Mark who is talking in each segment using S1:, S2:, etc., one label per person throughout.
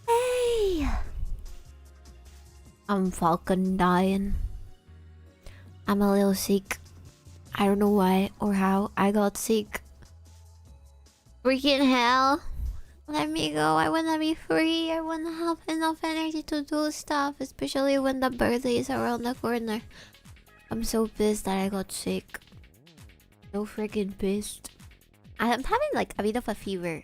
S1: Hey, I'm fucking dying. I'm a little sick. I don't know why or how I got sick. Freaking hell. Let me go. I wanna be free. I wanna have enough energy to do stuff, especially when the birthday is around the corner. I'm so pissed that I got sick. So freaking pissed. I'm having like a bit of a fever.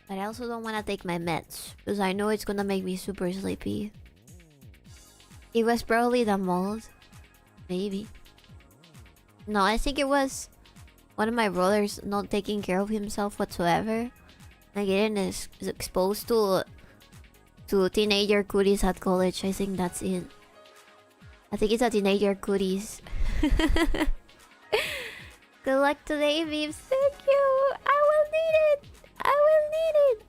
S1: But I also don't want to take my meds, because I know it's gonna make me super sleepy. It was probably the mold. Maybe. No, I think it was one of my brothers not taking care of himself whatsoever. Like getting exposed to teenager cooties at college. I think that's it. I think it's a teenager cooties. Good luck today, Viv. Thank you. I will need it. I will need it.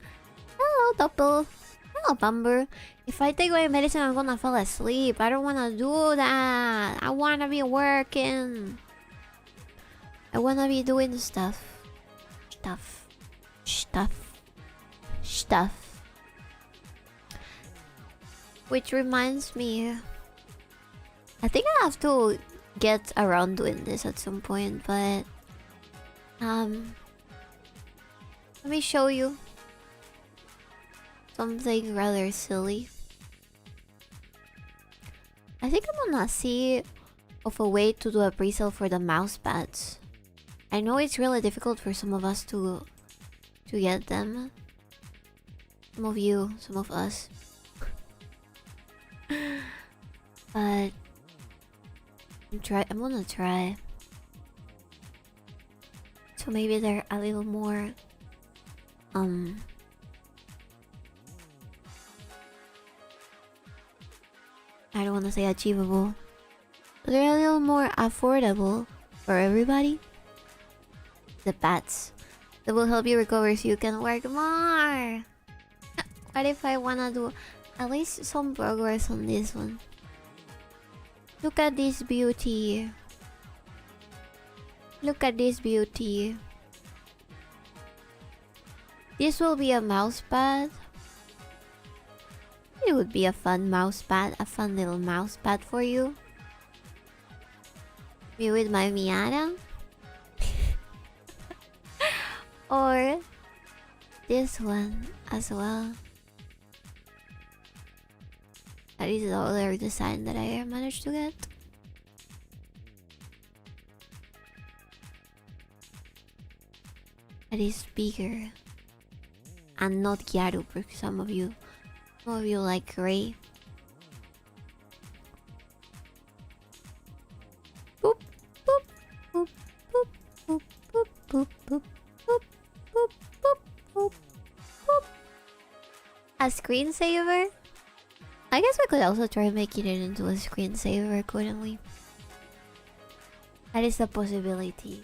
S1: Hello, Doppel. Hello, Bumber. If I take my medicine, I'm gonna fall asleep. I don't wanna do that. I wanna be working. I wanna be doing stuff. Stuff. Which reminds me, I think I have to get around doing this at some point, but let me show you something rather silly. I think I'm gonna see of a way to do a pre-sale for the mouse pads. I know it's really difficult for some of us to get them. Some of you, some of us. But I'm gonna try. So maybe they're a little more I don't wanna say achievable. But they're a little more affordable for everybody. The pads that will help you recover so you can work more. What if I wanna do at least some progress on this one? Look at this beauty. Look at this beauty. This will be a mouse pad. It would be a fun mouse pad, a fun little mouse pad for you. Me with my Miata. Or this one as well. That is the other design that I managed to get. That is bigger. And not Gyaru for some of you. Some of you like gray. Boop, boop, boop, boop, boop, boop, boop, boop, boop, boop, boop, boop, boop. A screensaver? I guess we could also try making it into a screensaver, couldn't we? That is a possibility.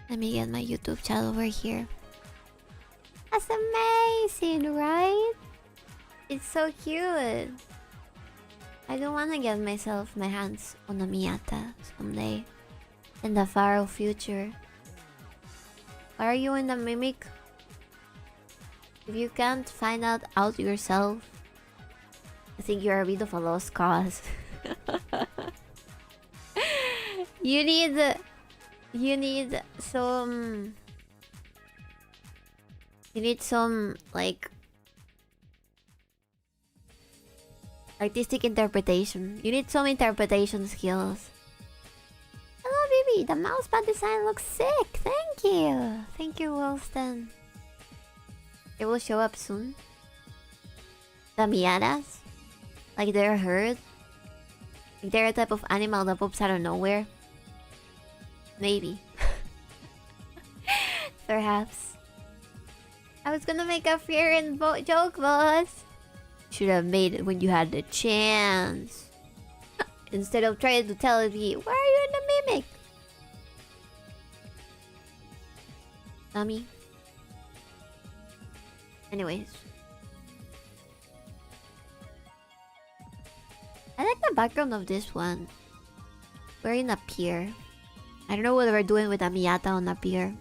S1: Let me get my YouTube chat over here. That's amazing, right? It's so cute. I do want to get myself my hands on a Miata someday. In the far future. Why are you in the Mimic? If you can't find out yourself, I think you're a bit of a lost cause. You need some like artistic interpretation. You need some interpretation skills. Hello, baby. The mousepad design looks sick. Thank you. Thank you, Wilston. It will show up soon. The Miatas? Like they're a herd? Like they're a type of animal that pops out of nowhere? Maybe. Perhaps. I was gonna make a fear and joke, boss. Should have made it when you had the chance. Instead of trying to tell me, why are you in the mimic? Dummy. Anyways. I like the background of this one. We're in a pier. I don't know what we're doing with a Miyata on a pier.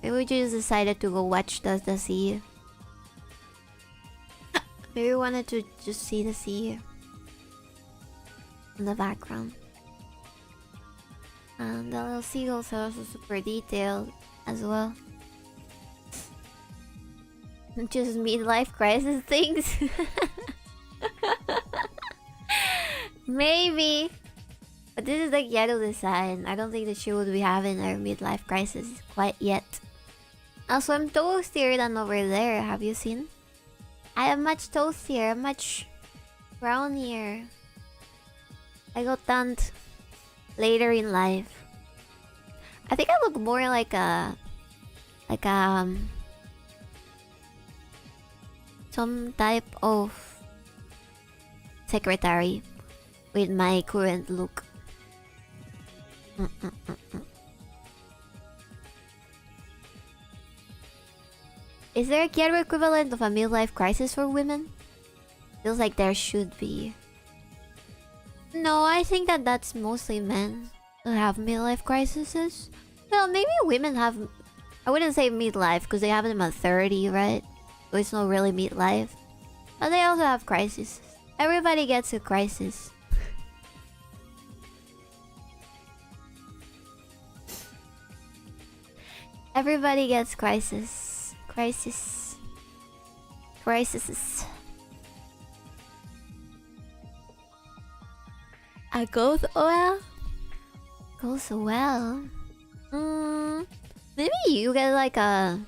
S1: Maybe we just decided to go watch the sea. Maybe we wanted to just see the sea in the background. And the little seagulls are also super detailed as well. Just midlife crisis things. Maybe. But this is the Ghetto design. I don't think that she would be having her midlife crisis quite yet. Also, I'm toastier than over there. Have you seen? I am much toastier, much brownier. I got tanned later in life. I think I look more like a... some type of secretary with my current look. Is there a Ghetto equivalent of a midlife crisis for women? Feels like there should be. No, I think that that's mostly men who have midlife crises. Well, maybe women have... I wouldn't say midlife because they have them at 30, right? So it's not really midlife. But they also have crises. Everybody gets a crisis. Everybody gets crisis. Crisis. Crises. I goes well. Goes well. Maybe you get like a...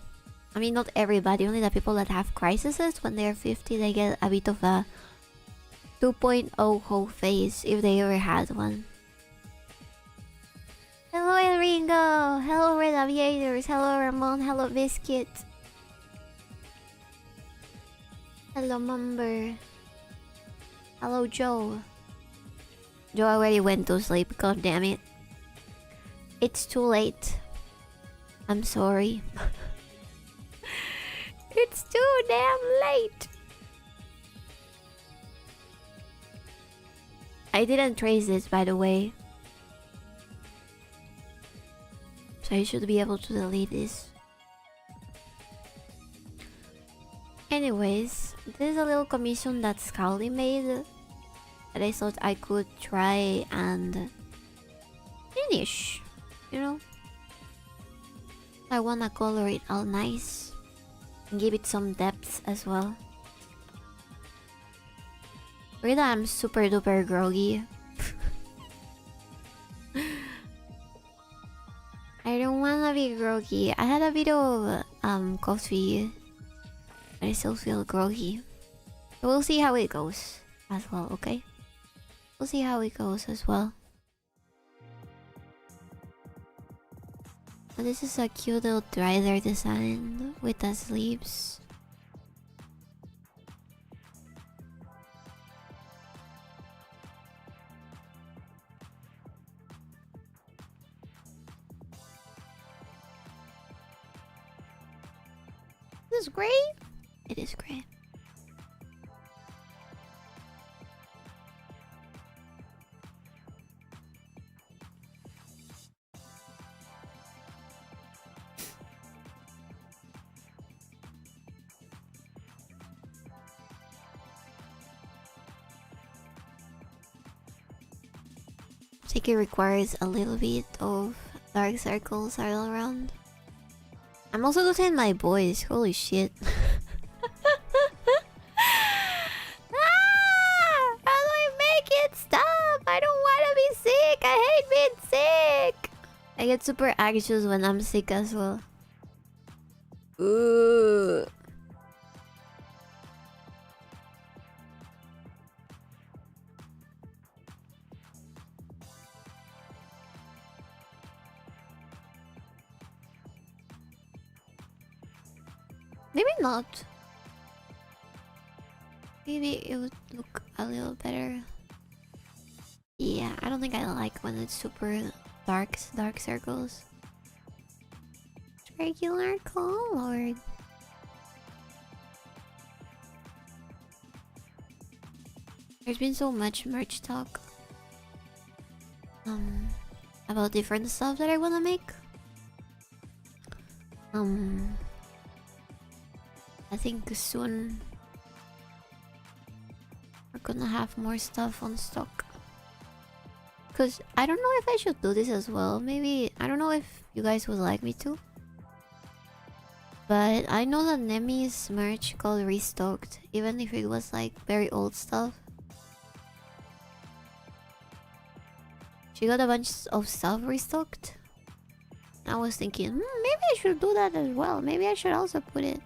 S1: I mean, not everybody. Only the people that have crises when they're 50, they get a bit of a 2.0 whole phase if they ever had one. Hello, Ringo. Hello, Red Aviators. Hello, Ramon. Hello, Biscuit. Hello, Mumber. Hello, Joe. Joe already went to sleep. God damn it. It's too late. I'm sorry. It's too damn late. I didn't trace this, by the way. So I should be able to delete this. Anyways, this is a little commission that Scowly made that I thought I could try and finish, you know? I wanna color it all nice and give it some depth as well. Really, I'm super duper groggy. I don't wanna be groggy. I had a bit of coffee, but I still feel groggy. So we'll see how it goes as well, okay? We'll see how it goes as well. But this is a cute little dryler design with the sleeves. This is great. It is great. I think it requires a little bit of dark circles all around. I'm also losing my voice. Holy shit. How do I make it stop? I don't want to be sick. I hate being sick. I get super anxious when I'm sick as well. Ooh. Maybe not. Maybe it would look a little better. Yeah, I don't think I like when it's super dark circles. Regular color. There's been so much merch talk. About different stuff that I wanna make. I think soon we're gonna have more stuff on stock. Cause I don't know if I should do this as well. Maybe I don't know if you guys would like me to. But I know that Nemi's merch got restocked, even if it was like very old stuff. She got a bunch of stuff restocked. I was thinking, maybe I should do that as well. Maybe I should also put it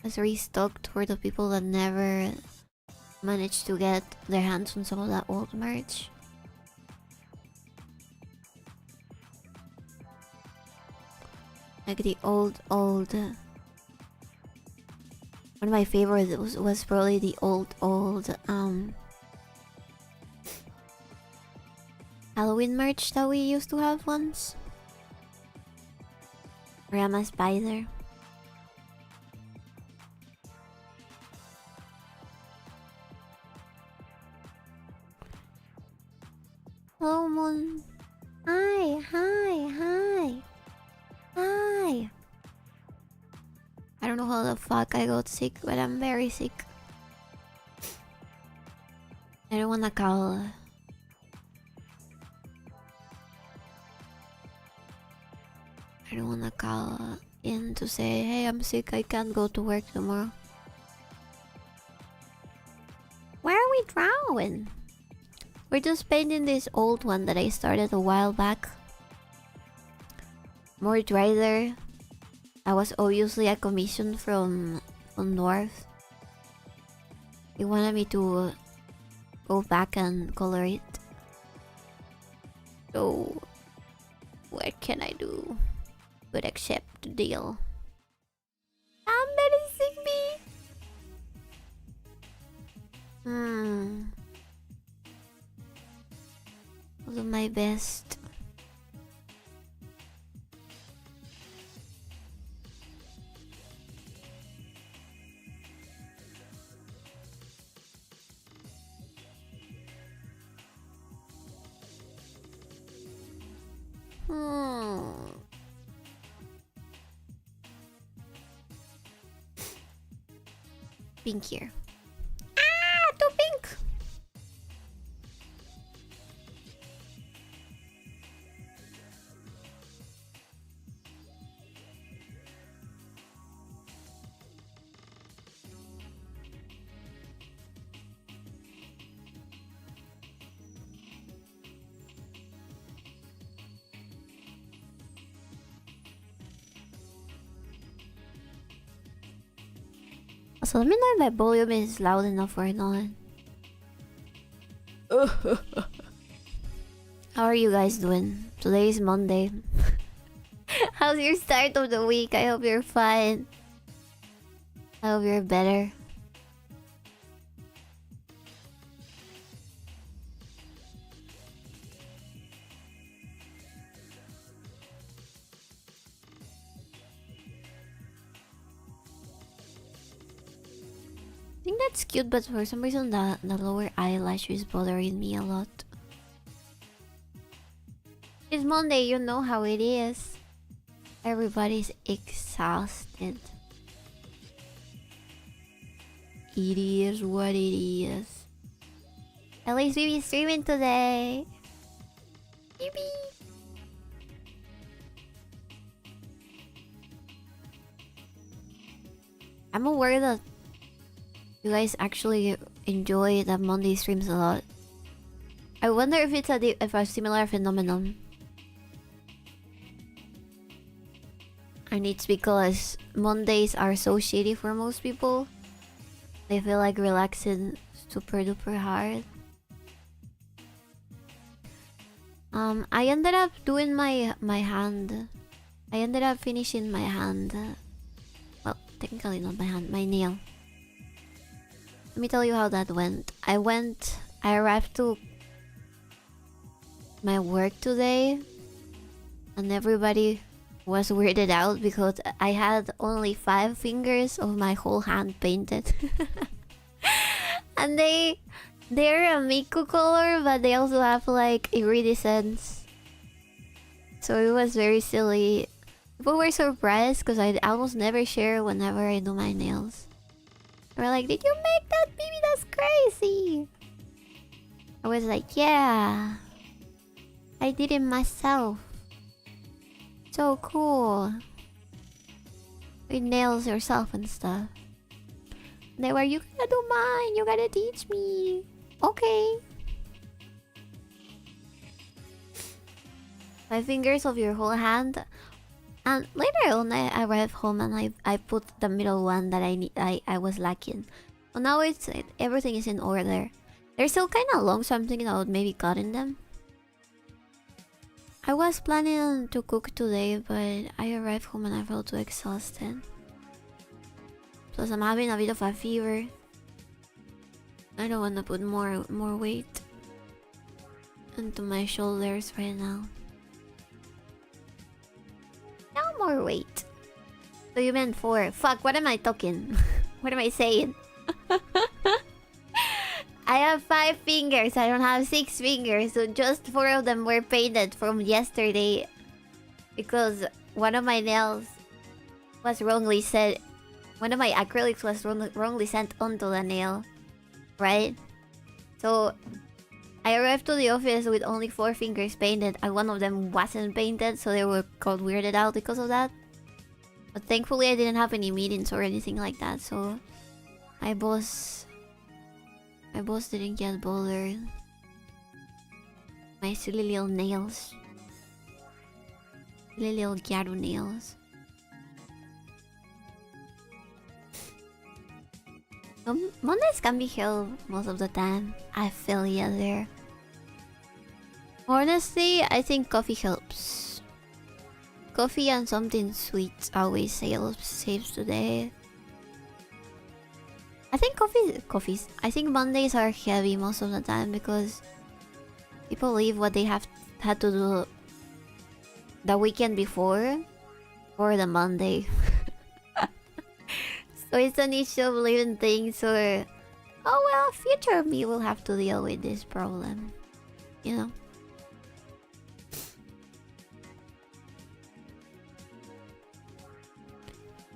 S1: as restocked for the people that never managed to get their hands on some of that old merch. Like the old. One of my favorites was probably the old Halloween merch that we used to have once. Rama Spider. Hello, Moon. Hi. I don't know how the fuck I got sick, but I'm very sick. I don't wanna call. I don't wanna call in to say, hey, I'm sick, I can't go to work tomorrow. Where are we drawing? We're just painting this old one that I started a while back. More drier. I was obviously a commission from North. He wanted me to go back and color it. So what can I do but accept the deal? I'm very Sickbi. I'll do my best. Pink here. Ah, too pink. So let me know if my volume is loud enough or not. How are you guys doing? Today is Monday. How's your start of the week? I hope you're fine. I hope you're better. I think that's cute, but for some reason the lower eyelash is bothering me a lot. It's Monday, you know how it is. Everybody's exhausted. It is what it is. At least we be streaming today. Yippee! I'm aware that you guys actually enjoy the Monday streams a lot. I wonder if it's a similar phenomenon. And it's because Mondays are so shitty for most people. They feel like relaxing super duper hard. I ended up doing my hand. I ended up finishing my hand. Well, technically not my hand, my nail. Let me tell you how that went. I arrived to my work today, and everybody was weirded out because I had only 5 fingers of my whole hand painted. And they're a Miku color, but they also have like iridescence. So it was very silly. People were surprised because I almost never share whenever I do my nails. They were like, "Did you make that, baby? That's crazy." I was like, "Yeah, I did it myself. So cool. With nails yourself and stuff." And they were, "You gotta do mine. You gotta teach me." Okay. 5 fingers of your whole hand. And later on, I arrived home and I put the middle one that I was lacking. Well, now everything is in order. They're still kind of long, so I'm thinking about maybe cutting them. I was planning to cook today, but I arrived home and I felt too exhausted. Plus, I'm having a bit of a fever. I don't want to put more weight into my shoulders right now. No more weight. So you meant 4. Fuck, what am I talking? What am I saying? I have 5 fingers. I don't have 6 fingers. So just 4 of them were painted from yesterday. Because one of my nails was wrongly set. One of my acrylics was wrongly sent onto the nail. Right? So I arrived to the office with only 4 fingers painted, and one of them wasn't painted, so they were called weirded out because of that. But thankfully I didn't have any meetings or anything like that, so my boss didn't get bothered. My silly little nails. Silly little gyaru nails. Mondays can be hell most of the time. I feel ya there. Honestly, I think coffee helps. Coffee and something sweet always saves the day. I think I think Mondays are heavy most of the time because people leave what they had to do the weekend before or the Monday. So it's an issue of leaving things or, oh well, future me will have to deal with this problem. You know?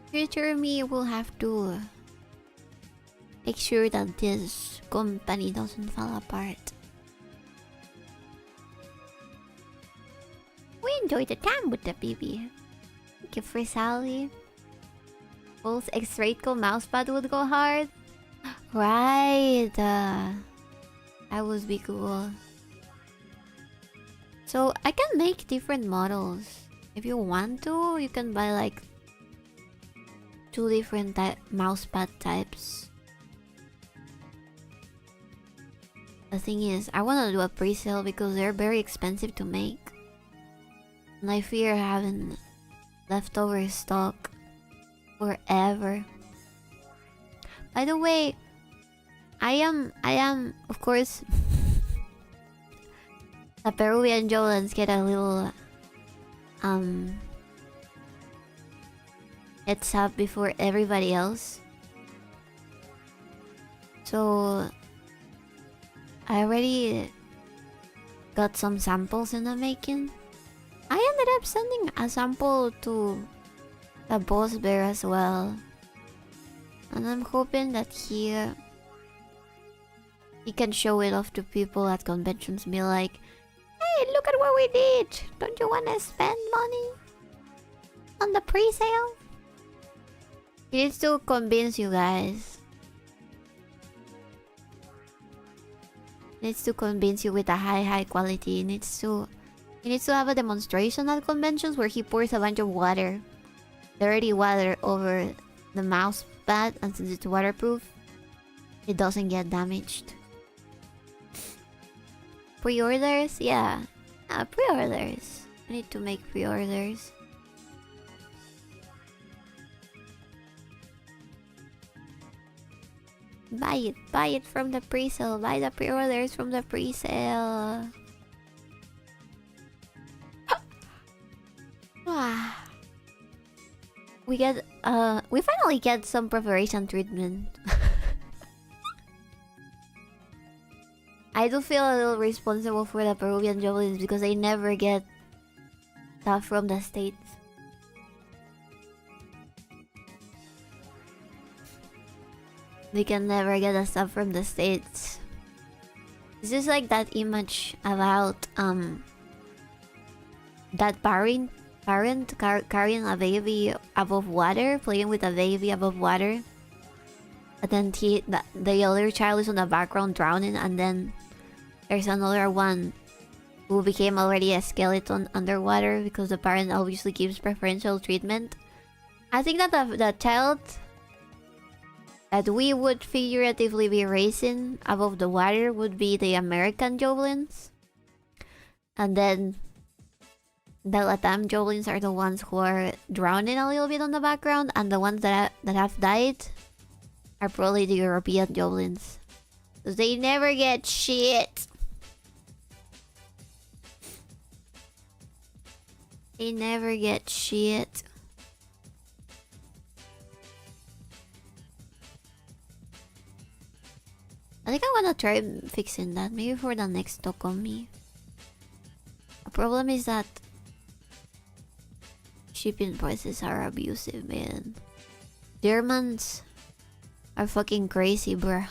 S1: Future me will have to make sure that this company doesn't fall apart. We enjoyed the time with the baby. Thank you for Sally. Both 𝕓𝕤𝕠𝕣𝕖'𝕤 mousepad would go hard. Right. That would be cool. So I can make different models. If you want to, you can buy like 2 different mousepad types. The thing is, I want to do a pre-sale because they're very expensive to make. And I fear having leftover stock forever. By the way, I am of course the Peruvian Jolans get a little heads up before everybody else. So I already got some samples in the making. I ended up sending a sample to the boss bear as well, and I'm hoping that he can show it off to people at conventions, be like, "Hey, look at what we did! Don't you want to spend money on the pre-sale?" He needs to convince you guys. He needs to convince you with a high quality. He needs to have a demonstration at conventions where he pours a bunch of water, dirty water, over the mouse pad, and since it's waterproof, it doesn't get damaged. Pre-orders? Yeah. Pre-orders. I need to make pre-orders. Buy it from the pre-sale. Buy the pre-orders from the pre-sale. We finally get some preparation treatment. I do feel a little responsible for the Peruvian Joblins because they never get stuff from the States. They can never get the stuff from the States. It's just like that image about that parent carrying a baby above water, playing with a baby above water. And then the other child is on the background drowning, and then there's another one who became already a skeleton underwater because the parent obviously gives preferential treatment. I think that the child that we would figuratively be raising above the water would be the American Joblins. And then the Latam Joblins are the ones who are drowning a little bit on the background, and the ones that have died are probably the European Joblins. Because they never get shit. They never get shit. I think I wanna try fixing that, maybe for the next Tokomi. The problem is that shipping prices are abusive, man. Germans are fucking crazy, bruh.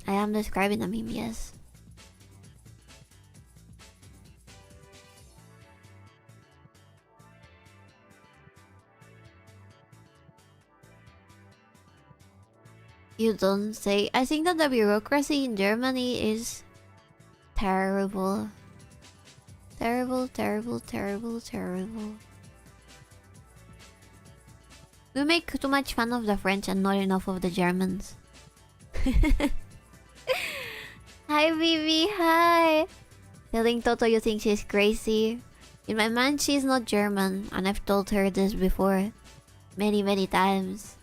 S1: I am describing a meme, yes. You don't say. I think that the bureaucracy in Germany is terrible. Terrible, terrible, terrible, terrible. We make too much fun of the French and not enough of the Germans. Hi, Vivi. Hi. Telling Toto you think she's crazy. In my mind, she's not German, and I've told her this before. Many, many times.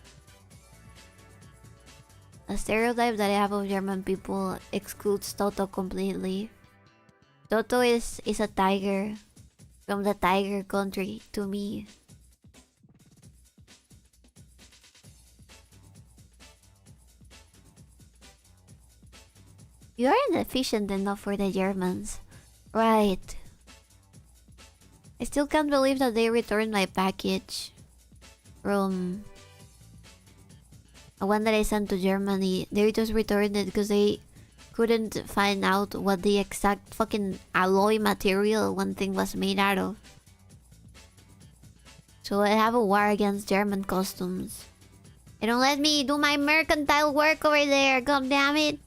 S1: The stereotype that I have of German people excludes Toto completely. Toto is a tiger from the tiger country to me. You aren't efficient enough for the Germans. Right. I still can't believe that they returned my package from the one that I sent to Germany. They just returned it because they couldn't find out what the exact fucking alloy material one thing was made out of. So I have a war against German customs. They don't let me do my mercantile work over there, god damn it.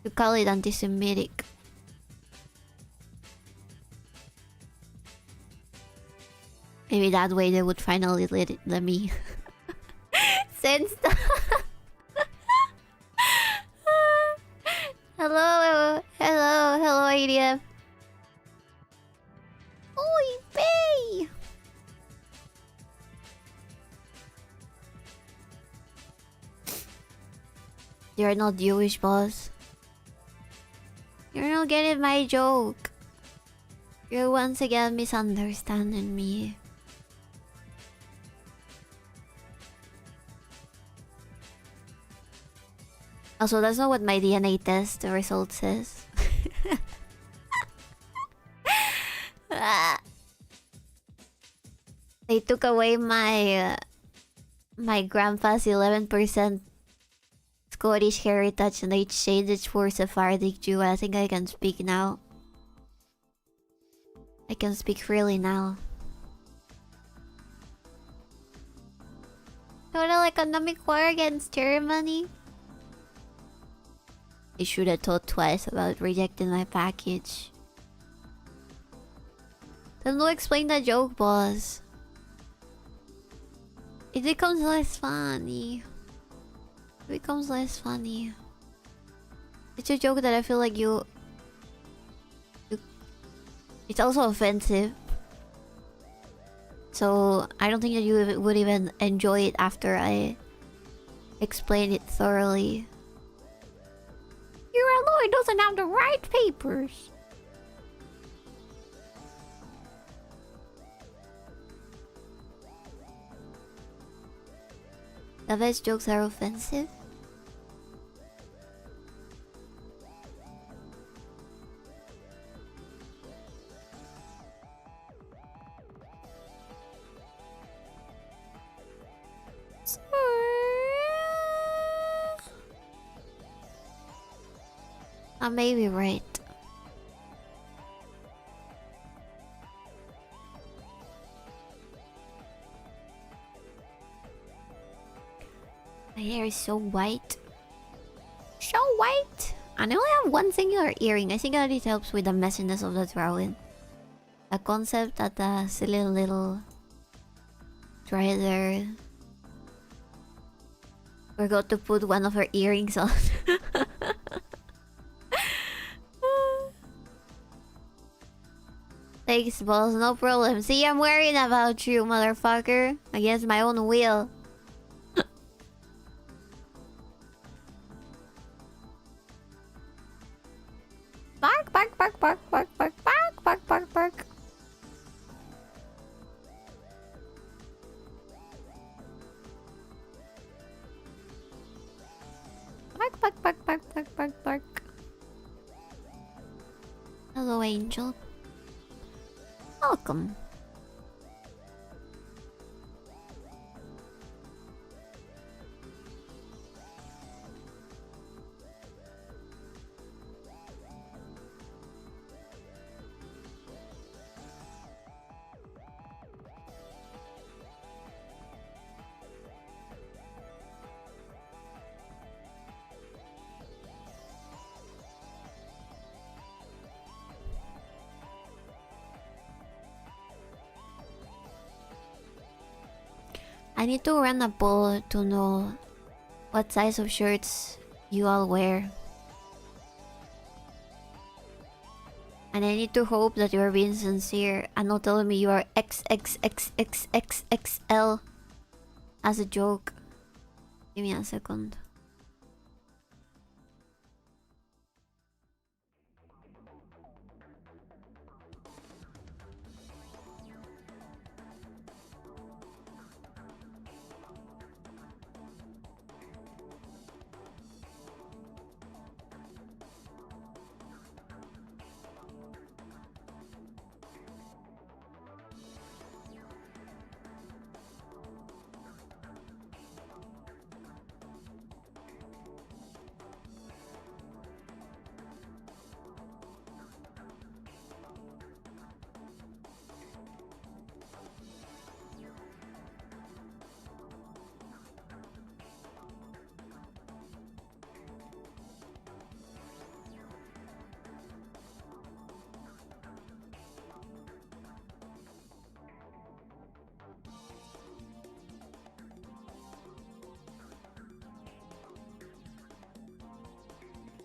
S1: You call it anti-Semitic. Maybe that way they would finally let me send stuff. Hello, ADF. Oy vey! You're not Jewish, boss. You're not getting my joke. You're once again misunderstanding me. Also, that's not what my DNA test result says. They took away my my grandpa's 11% Scottish heritage and they changed it for Sephardic Jew. I think I can speak now. I can speak freely now. Total economic war against Germany. I should have thought twice about rejecting my package. Then no explain the joke, boss. It becomes less funny. It becomes less funny. It's a joke that I feel like you... It's also offensive. So I don't think that you would even enjoy it after I explain it thoroughly. Your alloy doesn't have the right papers. The best jokes are offensive. I may be right. My hair is so white. So white! And I only have one singular earring. I think that it helps with the messiness of the drawing. The concept that the silly little trader forgot to put one of her earrings on. Thanks, boss. No problem. See, I'm worrying about you, motherfucker. Against my own will. Bark, bark, bark, bark, bark, bark, bark, bark, bark, bark. Bark, bark, bark, bark, bark, bark, bark. Hello, Angel. Welcome. I need to run a poll to know what size of shirts you all wear. And I need to hope that you're being sincere and not telling me you are XXXXXXL as a joke. Give me a second.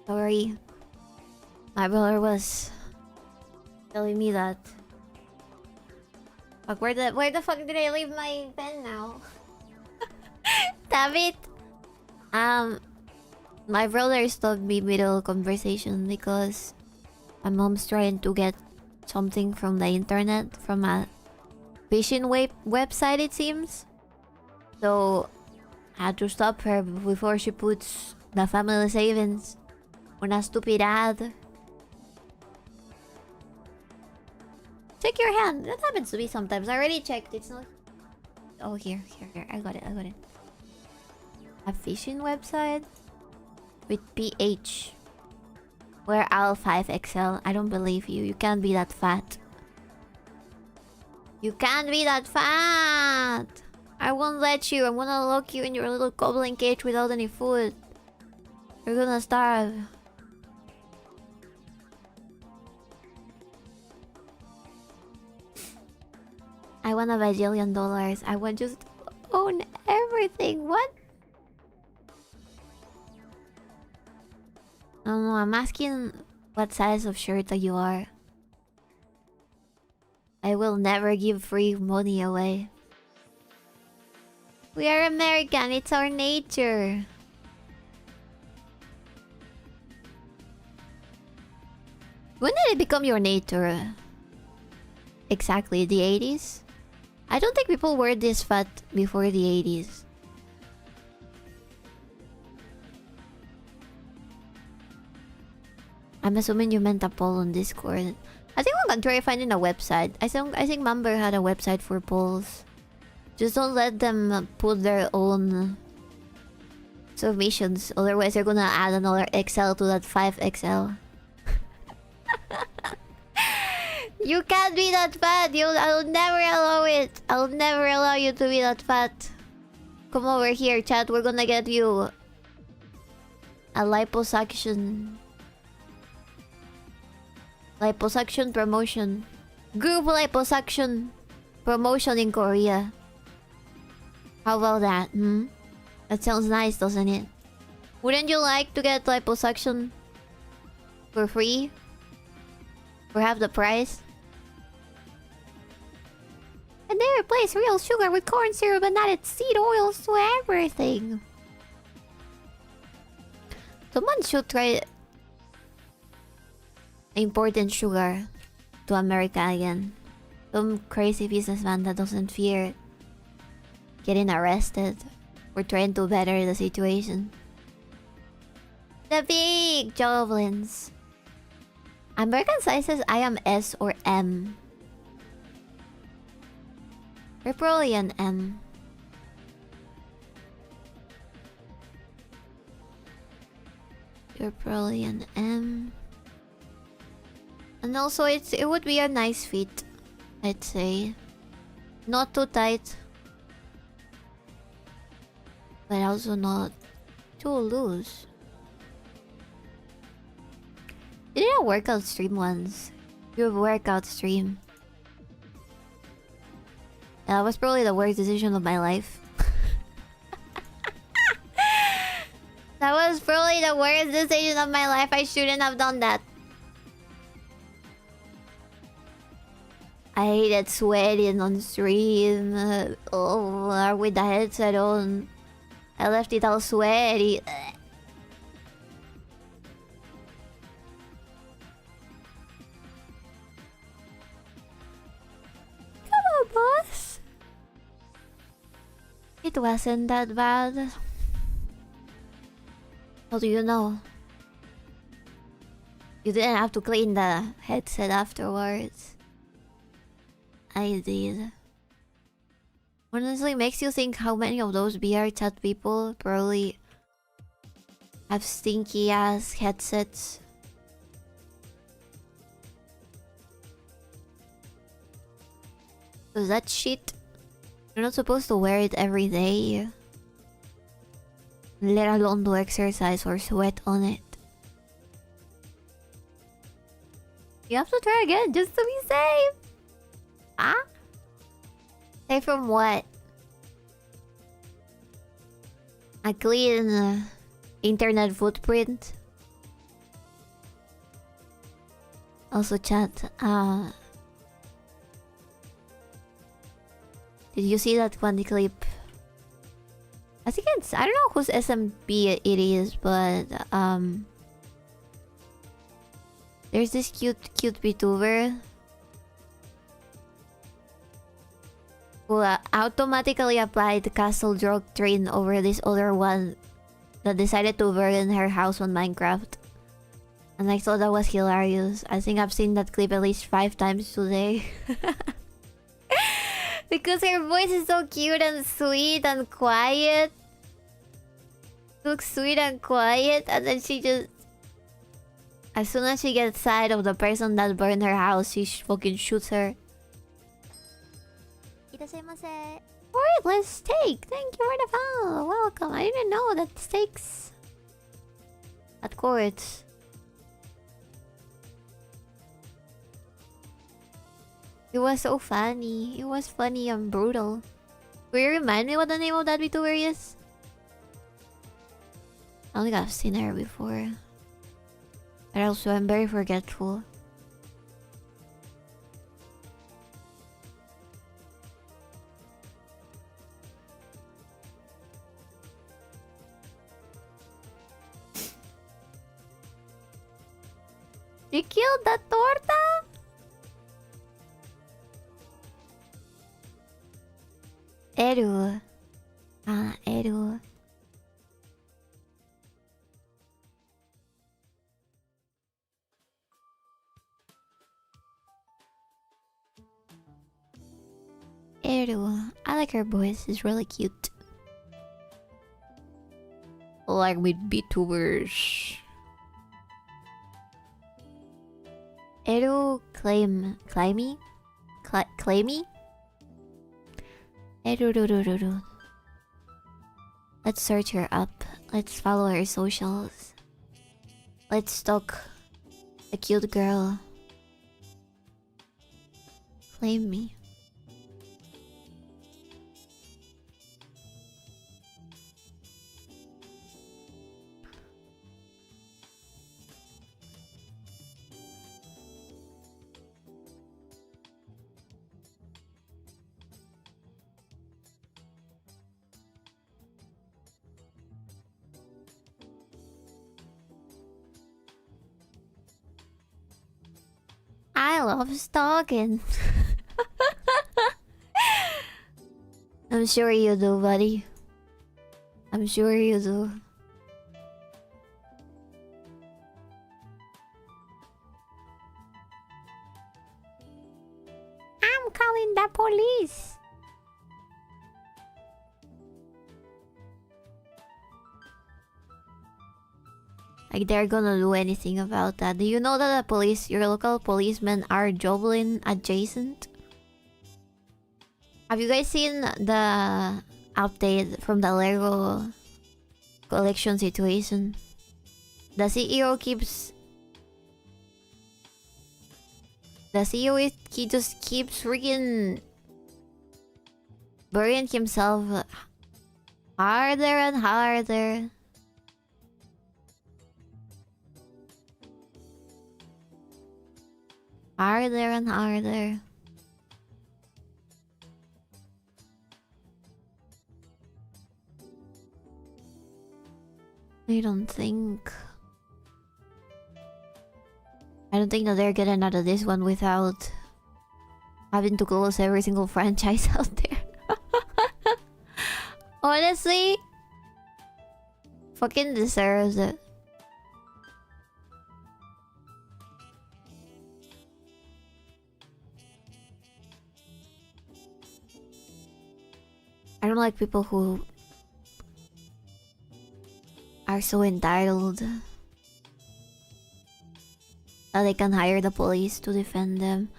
S1: Sorry. My brother was telling me that. Fuck, where the fuck did I leave my pen now? Damn it! My brother stopped me middle conversation because my mom's trying to get something from the internet, from a phishing website it seems. So I had to stop her before she puts the family savings. Una stupidad. Check your hand. That happens to me sometimes. I already checked. It's not... Oh, here. I got it. A phishing website? With PH. We're Al5XL. I don't believe you. You can't be that fat. You can't be that fat! I won't let you. I'm gonna lock you in your little goblin cage without any food. You're gonna starve. I want $1 bajillion. I want just own everything. What? No, I'm asking what size of shirt that you are. I will never give free money away. We are American, it's our nature. When did it become your nature? Exactly, the 80s? I don't think people were this fat before the 80s. I'm assuming you meant a poll on Discord. I think we're gonna try finding a website. I think Member had a website for polls. Just don't let them put their own submissions. Otherwise, they're gonna add another XL to that 5XL. You can't be that fat. I'll never allow it. I'll never allow you to be that fat. Come over here, chat. We're gonna get you a liposuction. Liposuction promotion. Group liposuction promotion in Korea. How about that? That sounds nice, doesn't it? Wouldn't you like to get liposuction for free? For half the price? And they replace real sugar with corn syrup and added seed oils to everything. Someone should try importing sugar to America again. Some crazy businessman that doesn't fear getting arrested for trying to better the situation. The big javelins. American sizes, I am S or M. We're probably an M. You're probably an M. And also it would be a nice fit, I'd say. Not too tight. But also not too loose. You did a workout stream once. Your workout stream. That was probably the worst decision of my life. That was probably the worst decision of my life. I shouldn't have done that. I hated sweating on stream. With the headset on. I left it all sweaty. Come on, boss. It wasn't that bad. How do you know? You didn't have to clean the headset afterwards. I did. Honestly, makes you think how many of those VR chat people probably have stinky ass headsets. Cause that shit, you're not supposed to wear it every day. Let alone do exercise or sweat on it. You have to try again just to be safe. Huh? Safe from what? A clean internet footprint. Also, chat. Did you see that one clip? I think it's, I don't know whose SMP it is, but there's this cute VTuber who automatically applied the castle doctrine over this other one that decided to burn her house on Minecraft. And I thought that was hilarious. I think I've seen that clip at least 5 times today. Because her voice is so cute and sweet and quiet. Looks sweet and quiet, and then she just... As soon as she gets sight of the person that burned her house, she fucking shoots her. Worthless steak! Thank you for the follow! Welcome! I didn't know that steaks at courts. It was so funny. It was funny and brutal. Will you remind me what the name of that VTuber is? I don't think I've seen her before. But also I'm very forgetful. You killed the torta? Eru. Ah, Eru. Eru. I like her voice. It's really cute. Like with VTubers. Eru Claimy? Eru. Let's search her up. Let's follow her socials. Let's stalk a cute girl. Claim me. I love stalking. I'm sure you do, buddy. I'm sure you do. I'm calling the police. Like they're gonna do anything about that. Do you know that the police, your local policemen are Joblin adjacent? Have you guys seen the update from the Lego collection situation? The CEO keeps... he just keeps freaking burying himself harder and harder. Harder and harder. I don't think that they're getting out of this one without having to close every single franchise out there. Honestly, fucking deserves it. I don't like people who are so entitled that they can hire the police to defend them.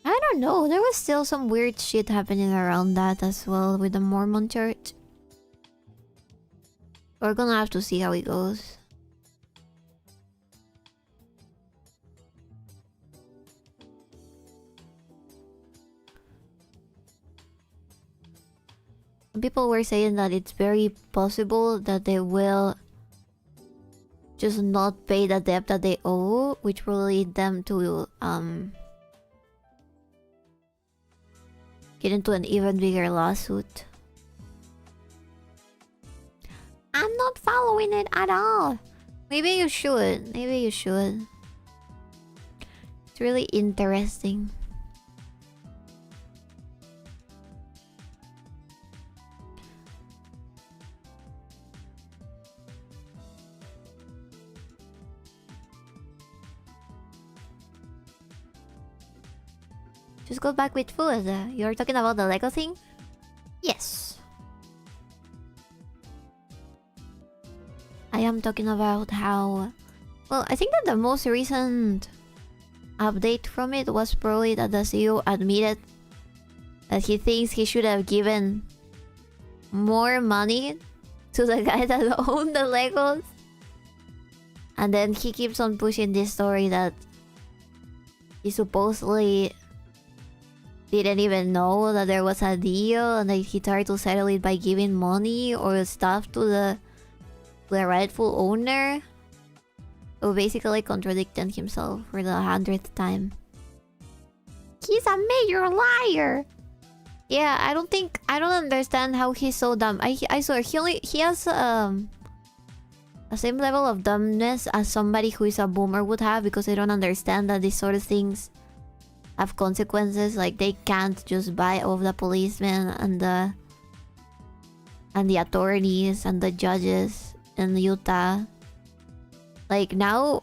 S1: I don't know, there was still some weird shit happening around that as well with the Mormon church. We're gonna have to see how it goes. People were saying that it's very possible that they will just not pay the debt that they owe, which will lead them to get into an even bigger lawsuit. I'm not following it at all. Maybe you should. Maybe you should. It's really interesting. Just go back with food. You're talking about the Lego thing? Yes. I am talking about how... Well, I think that the most recent update from it was probably that the CEO admitted that he thinks he should have given more money to the guy that owned the Legos. And then he keeps on pushing this story that he supposedly didn't even know that there was a deal, and that he tried to settle it by giving money or stuff to the rightful owner. So basically contradicting himself for the 100th time. He's a major liar. Yeah, I don't understand how he's so dumb. I swear he has the same level of dumbness as somebody who is a boomer would have, because they don't understand that these sort of things have consequences. Like, they can't just buy off the policemen and the attorneys and the judges in Utah. Like, now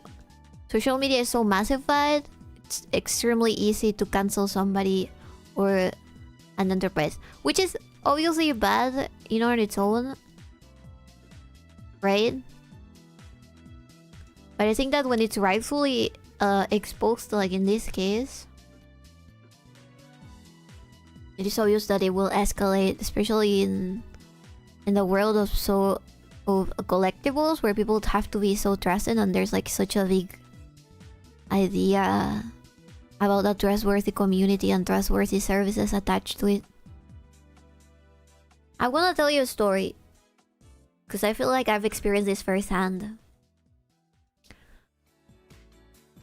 S1: social media is so massified, it's extremely easy to cancel somebody or an enterprise, which is obviously bad, you know, on its own, right? But I think that when it's rightfully exposed, like in this case, it is obvious that it will escalate, especially in the world of collectibles, where people have to be so trusted, and there's like such a big idea about a trustworthy community and trustworthy services attached to it. I want to tell you a story, because I feel like I've experienced this firsthand.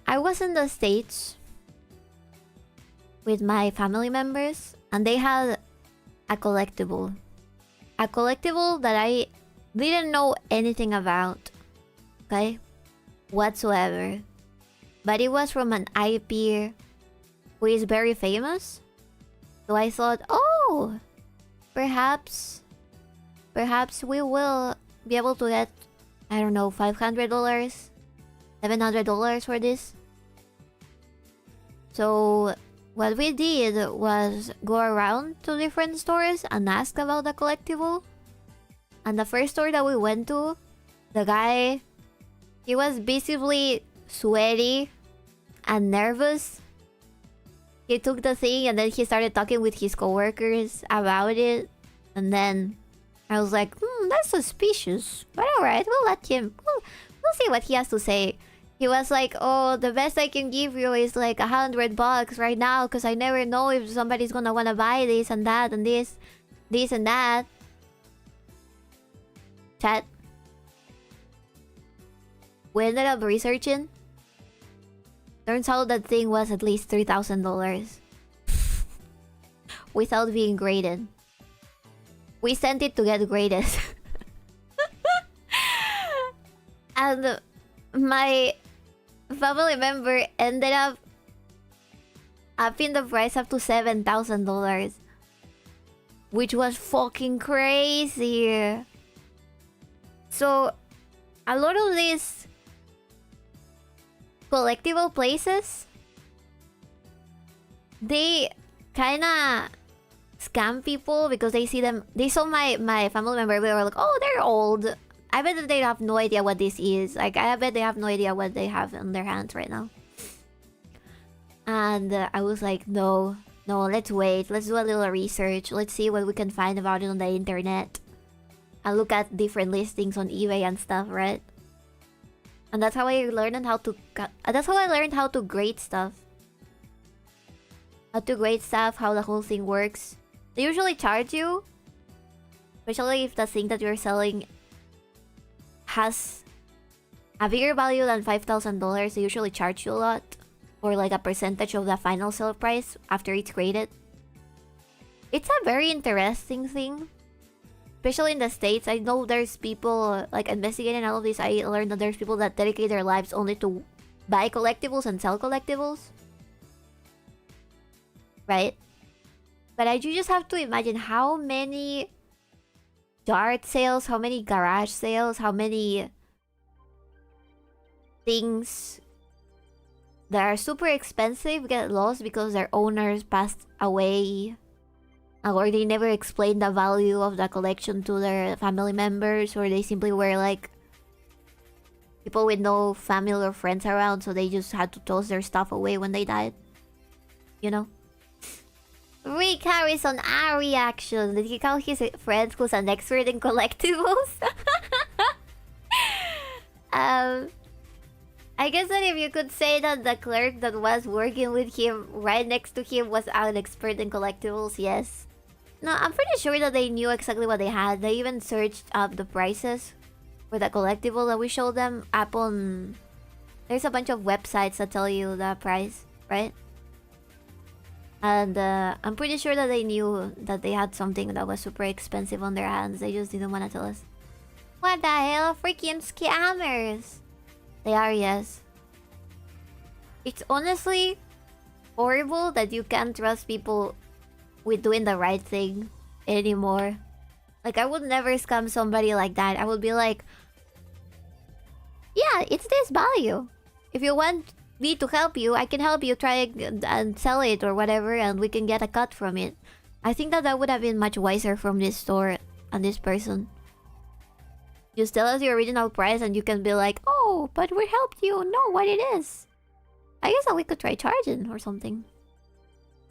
S1: I was in the States with my family members, and they had a collectible. A collectible that I didn't know anything about, okay? Whatsoever. But it was from an IP who is very famous. So I thought, oh, perhaps we will be able to get, I don't know, $500, $700 for this. So what we did was go around to different stores and ask about the collectible. And the first store that we went to, the guy, he was visibly sweaty and nervous. He took the thing and then he started talking with his coworkers about it. And then I was like, that's suspicious. But alright, we'll let him. We'll see what he has to say. He was like, oh, the best I can give you is like $100 right now, because I never know if somebody's gonna wanna buy this and that and this and that. Chat. We ended up researching. Turns out that thing was at least $3,000 without being graded. We sent it to get graded. And my family member ended up upping the price up to $7,000, which was fucking crazy. So a lot of these collectible places, they kinda scam people because they saw my family member. They were like, oh, they're old. I bet that they have no idea what this is. Like, I bet they have no idea what they have in their hands right now. And I was like, no, let's wait. Let's do a little research. Let's see what we can find about it on the internet. And look at different listings on eBay and stuff, right? And that's how I learned how to grade stuff. How to grade stuff, how the whole thing works. They usually charge you, especially if the thing that you're selling has a bigger value than $5,000. They usually charge you a lot, or like a percentage of the final sale price after it's graded. It's a very interesting thing, especially in the States. I know there's people like investigating all of this. I learned that there's people that dedicate their lives only to buy collectibles and sell collectibles, right? But you just have to imagine how many yard sales, how many garage sales, how many things that are super expensive get lost because their owners passed away, or they never explained the value of the collection to their family members, or they simply were like people with no family or friends around, so they just had to toss their stuff away when they died, you know? Rick Harrison, our reaction. Did he call his friend who's an expert in collectibles? I guess that if you could say that the clerk that was working with him right next to him was an expert in collectibles, yes. No, I'm pretty sure that they knew exactly what they had. They even searched up the prices for the collectible that we showed them up on... There's a bunch of websites that tell you the price, right? And I'm pretty sure that they knew that they had something that was super expensive on their hands. They just didn't want to tell us. What the hell? Freaking scammers. They are, yes. It's honestly horrible that you can't trust people with doing the right thing anymore. Like, I would never scam somebody like that. I would be like, yeah, it's this value. If you want me to help you, I can help you try and sell it or whatever, and we can get a cut from it. I think that would have been much wiser from this store and this person. Just tell us your original price and you can be like, oh, but we helped you know what it is. I guess that we could try charging or something.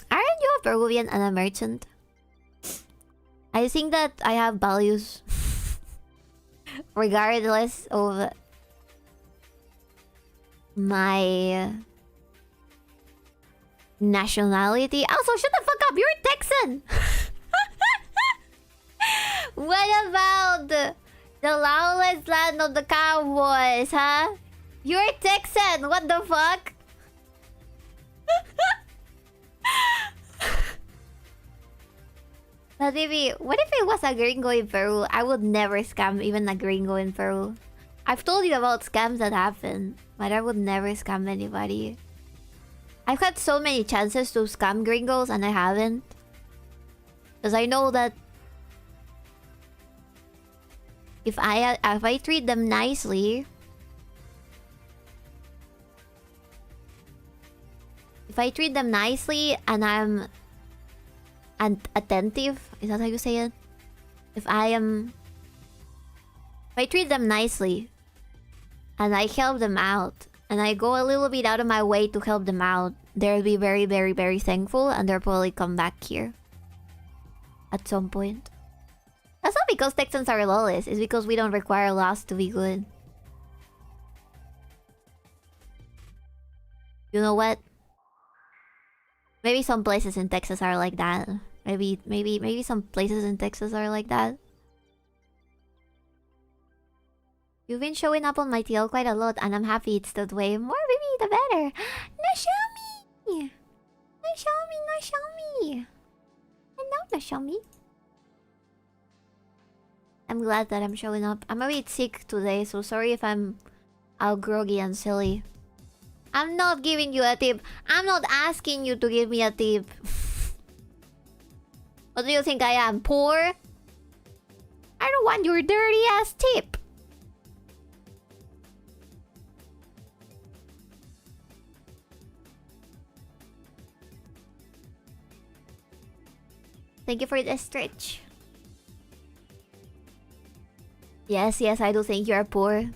S1: Aren't you a Peruvian and a merchant? I think that I have values. Regardless of my nationality. Also, shut the fuck up! You're a Texan! What about the lawless land of the cowboys, huh? You're a Texan! What the fuck? But maybe, what if it was a gringo in Peru? I would never scam even a gringo in Peru. I've told you about scams that happen, but I would never scam anybody. I've had so many chances to scam gringos and I haven't. Because I know that if I treat them nicely, and I'm attentive, is that how you say it? If I treat them nicely and I help them out and I go a little bit out of my way to help them out, they'll be very, very, very thankful and they'll probably come back here at some point. That's not because Texans are lawless, it's because we don't require laws to be good. You know what? Maybe some places in Texas are like that. Maybe some places in Texas are like that. You've been showing up on my TL quite a lot, and I'm happy it's that way. More baby, the better. No show me. No show me. No show me. No show me. I'm glad that I'm showing up. I'm a bit sick today, so sorry if I'm all groggy and silly. I'm not giving you a tip. I'm not asking you to give me a tip. What do you think I am? Poor? I don't want your dirty ass tip. Thank you for the stretch. Yes, I do think you are poor.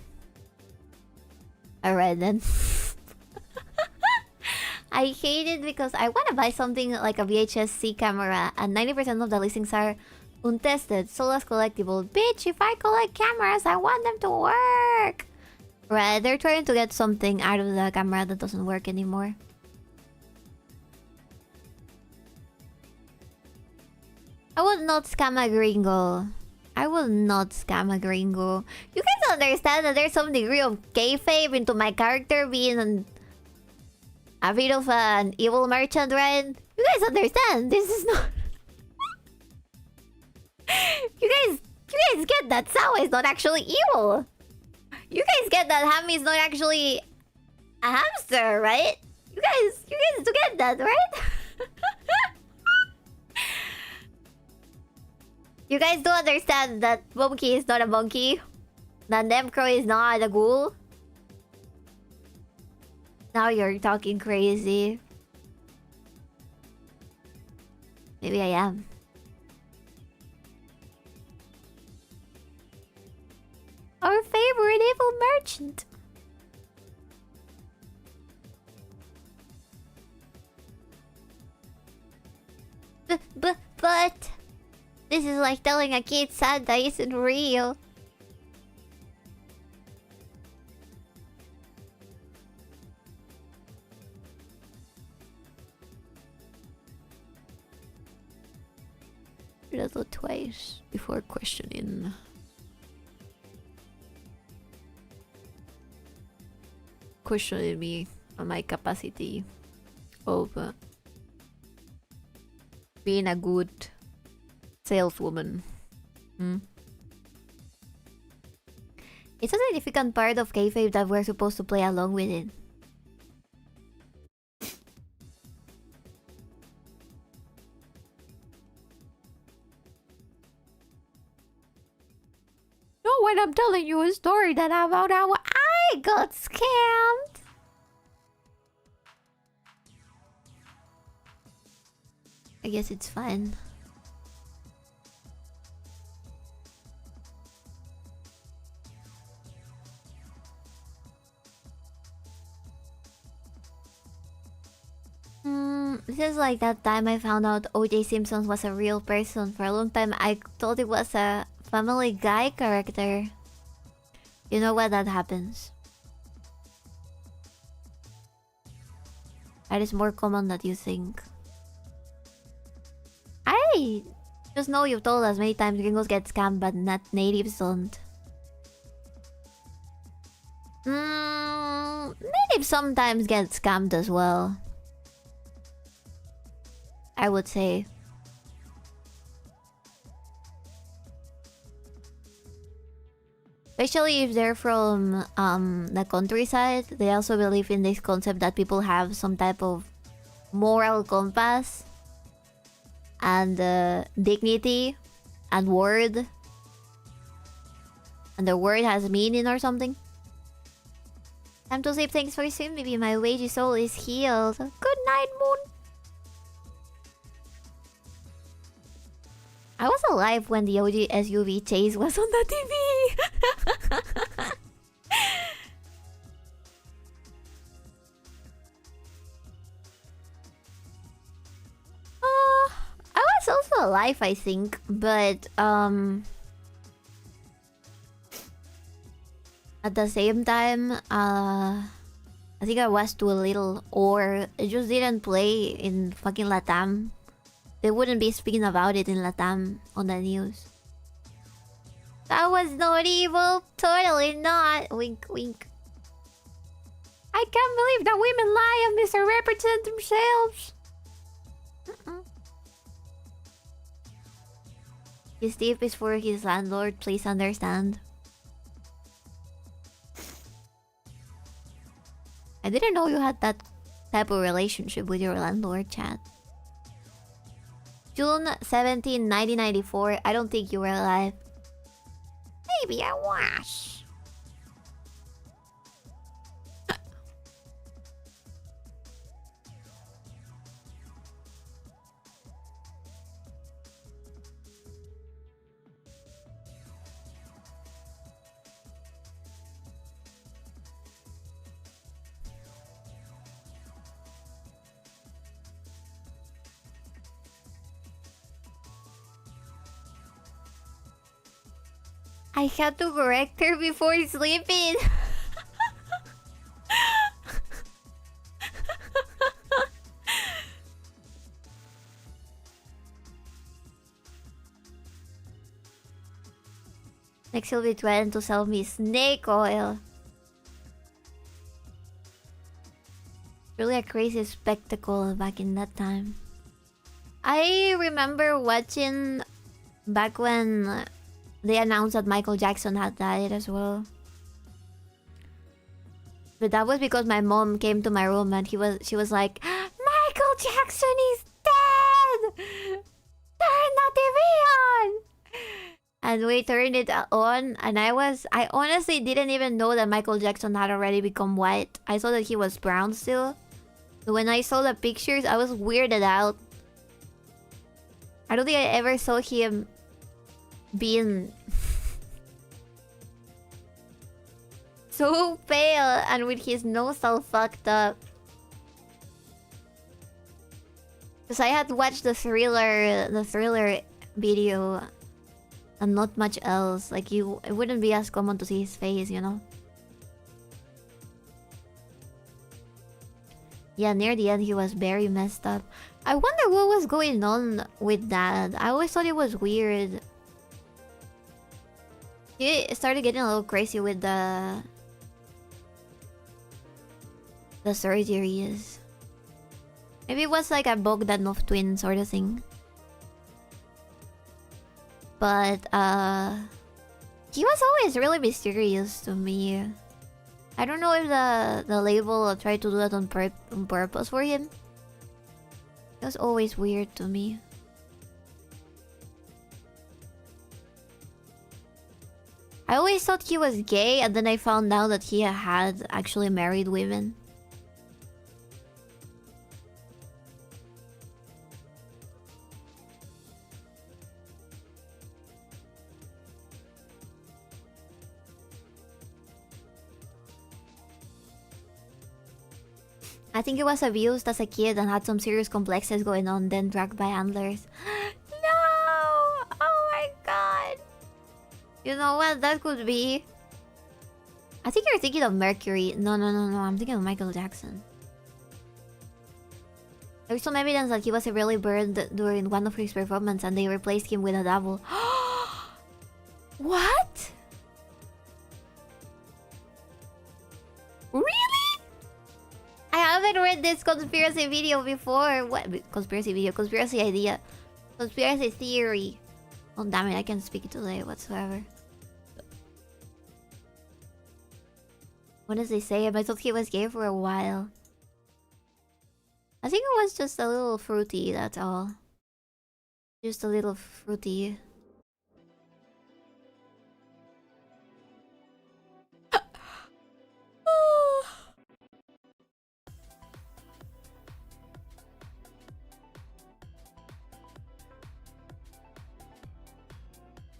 S1: Alright then. I hate it because I want to buy something like a VHS-C camera and 90% of the listings are untested, sold as collectible. Bitch, if I collect cameras, I want them to work! Right, they're trying to get something out of the camera that doesn't work anymore. I would not scam a gringo. I will not scam a gringo. You guys understand that there's some degree of kayfabe into my character being a bit of an evil merchant, right? You guys understand? This is not... You guys get that Sawa is not actually evil. You guys get that Hammy is not actually a hamster, right? You guys do get that, right? You guys do understand that monkey is not a monkey? That 𝕓𝕦𝕤𝕚 is not a ghoul? Now you're talking crazy. Maybe I am. Our favorite evil merchant. But this is like telling a kid Santa isn't real. Should I thought twice before questioning me on my capacity of being a good saleswoman. It's a significant part of kayfabe that we're supposed to play along with it. No, when I'm telling you a story that about how I got scammed. I guess it's fine. This is like that time I found out O.J. Simpson was a real person. For a long time, I thought it was a Family Guy character. You know what? That happens. That is more common than you think. I just know you've told us many times gringos get scammed, but not natives don't. Natives sometimes get scammed as well, I would say. Especially if they're from the countryside, they also believe in this concept that people have some type of moral compass and dignity and word. And the word has meaning or something. Time to sleep. Thanks for stream, baby. My wagey soul is healed. Good night, Moon. I was alive when the OG SUV chase was on the TV. I was also alive, I think, but at the same time, I think I was too little, or it just didn't play in fucking Latam. They wouldn't be speaking about it in Latam on the news. That was not evil. Totally not. Wink, wink. I can't believe that women lie and misrepresent themselves. His tip is for his landlord. Please understand. I didn't know you had that type of relationship with your landlord, chat. June 17, 1994. I don't think you were alive. Maybe I was. I had to correct her before sleeping. Next he'll be trying to sell me snake oil. Really a crazy spectacle back in that time. I remember watching back when they announced that Michael Jackson had died as well. But that was because my mom came to my room and she was like, Michael Jackson is dead! Turn the TV on! And we turned it on, and I honestly didn't even know that Michael Jackson had already become white. I saw that he was brown still. But when I saw the pictures, I was weirded out. I don't think I ever saw him being so pale and with his nose all fucked up. Because I had watched the thriller video and not much else. Like it wouldn't be as common to see his face, you know? Yeah, near the end he was very messed up. I wonder what was going on with that. I always thought it was weird. He started getting a little crazy with the surgeries. Maybe it was like a Bogdanov twin sort of thing. But he was always really mysterious to me. I don't know if the label tried to do that on purpose for him. It was always weird to me. I always thought he was gay, and then I found out that he had actually married women. I think he was abused as a kid and had some serious complexes going on, then dragged by handlers. No! Oh my god! You know what that could be? I think you're thinking of Mercury. No. I'm thinking of Michael Jackson. There's some evidence that he was severely burned during one of his performances and they replaced him with a double. What? Really? I haven't read this conspiracy video before. What? Conspiracy video? Conspiracy idea. Conspiracy theory. Oh damn it, I can't speak today whatsoever. What does they say? I thought he was gay for a while. I think it was just a little fruity, that's all. Just a little fruity.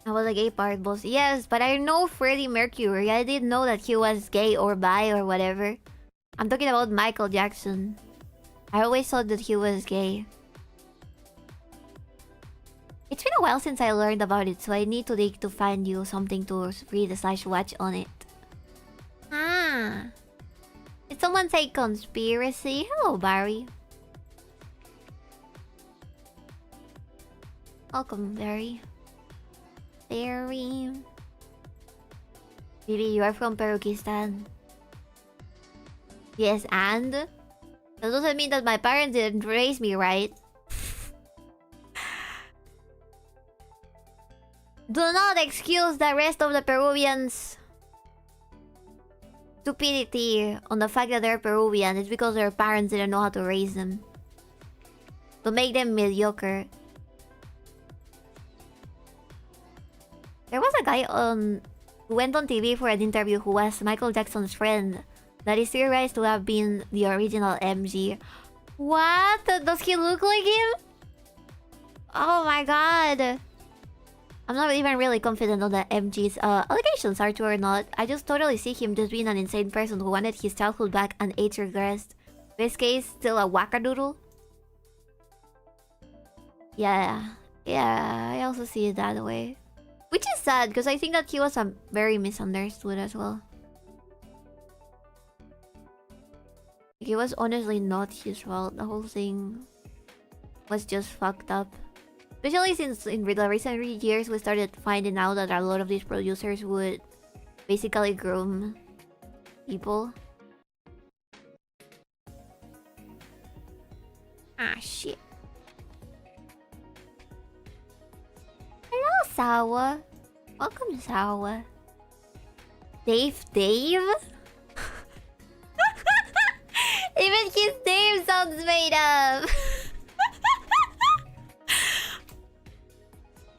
S1: I was a gay part boss. Yes, but I know Freddie Mercury. I didn't know that he was gay or bi or whatever. I'm talking about Michael Jackson. I always thought that he was gay. It's been a while since I learned about it, so I need to dig to find you something to read/watch on it. Ah. Did someone say conspiracy? Hello, Barry. Welcome, Barry. Barry. Maybe you are from Perukistan. Yes, and? That doesn't mean that my parents didn't raise me right. Do not excuse the rest of the Peruvians' stupidity on the fact that they're Peruvian. It's because their parents didn't know how to raise them. To make them mediocre. There was a guy who went on TV for an interview who was Michael Jackson's friend that is theorized to have been the original MG. What? Does he look like him? Oh my god. I'm not even really confident on the MG's allegations are true or not. I just totally see him just being an insane person who wanted his childhood back and age regressed. Best case, still a wackadoodle. Yeah, I also see it that way. Which is sad, because I think that he was very misunderstood as well. It was honestly not his fault. The whole thing was just fucked up. Especially since in the recent years we started finding out that a lot of these producers would basically groom people. Ah, shit. Hello, Sawa. Welcome, Sawa. Dave? Even his name sounds made up.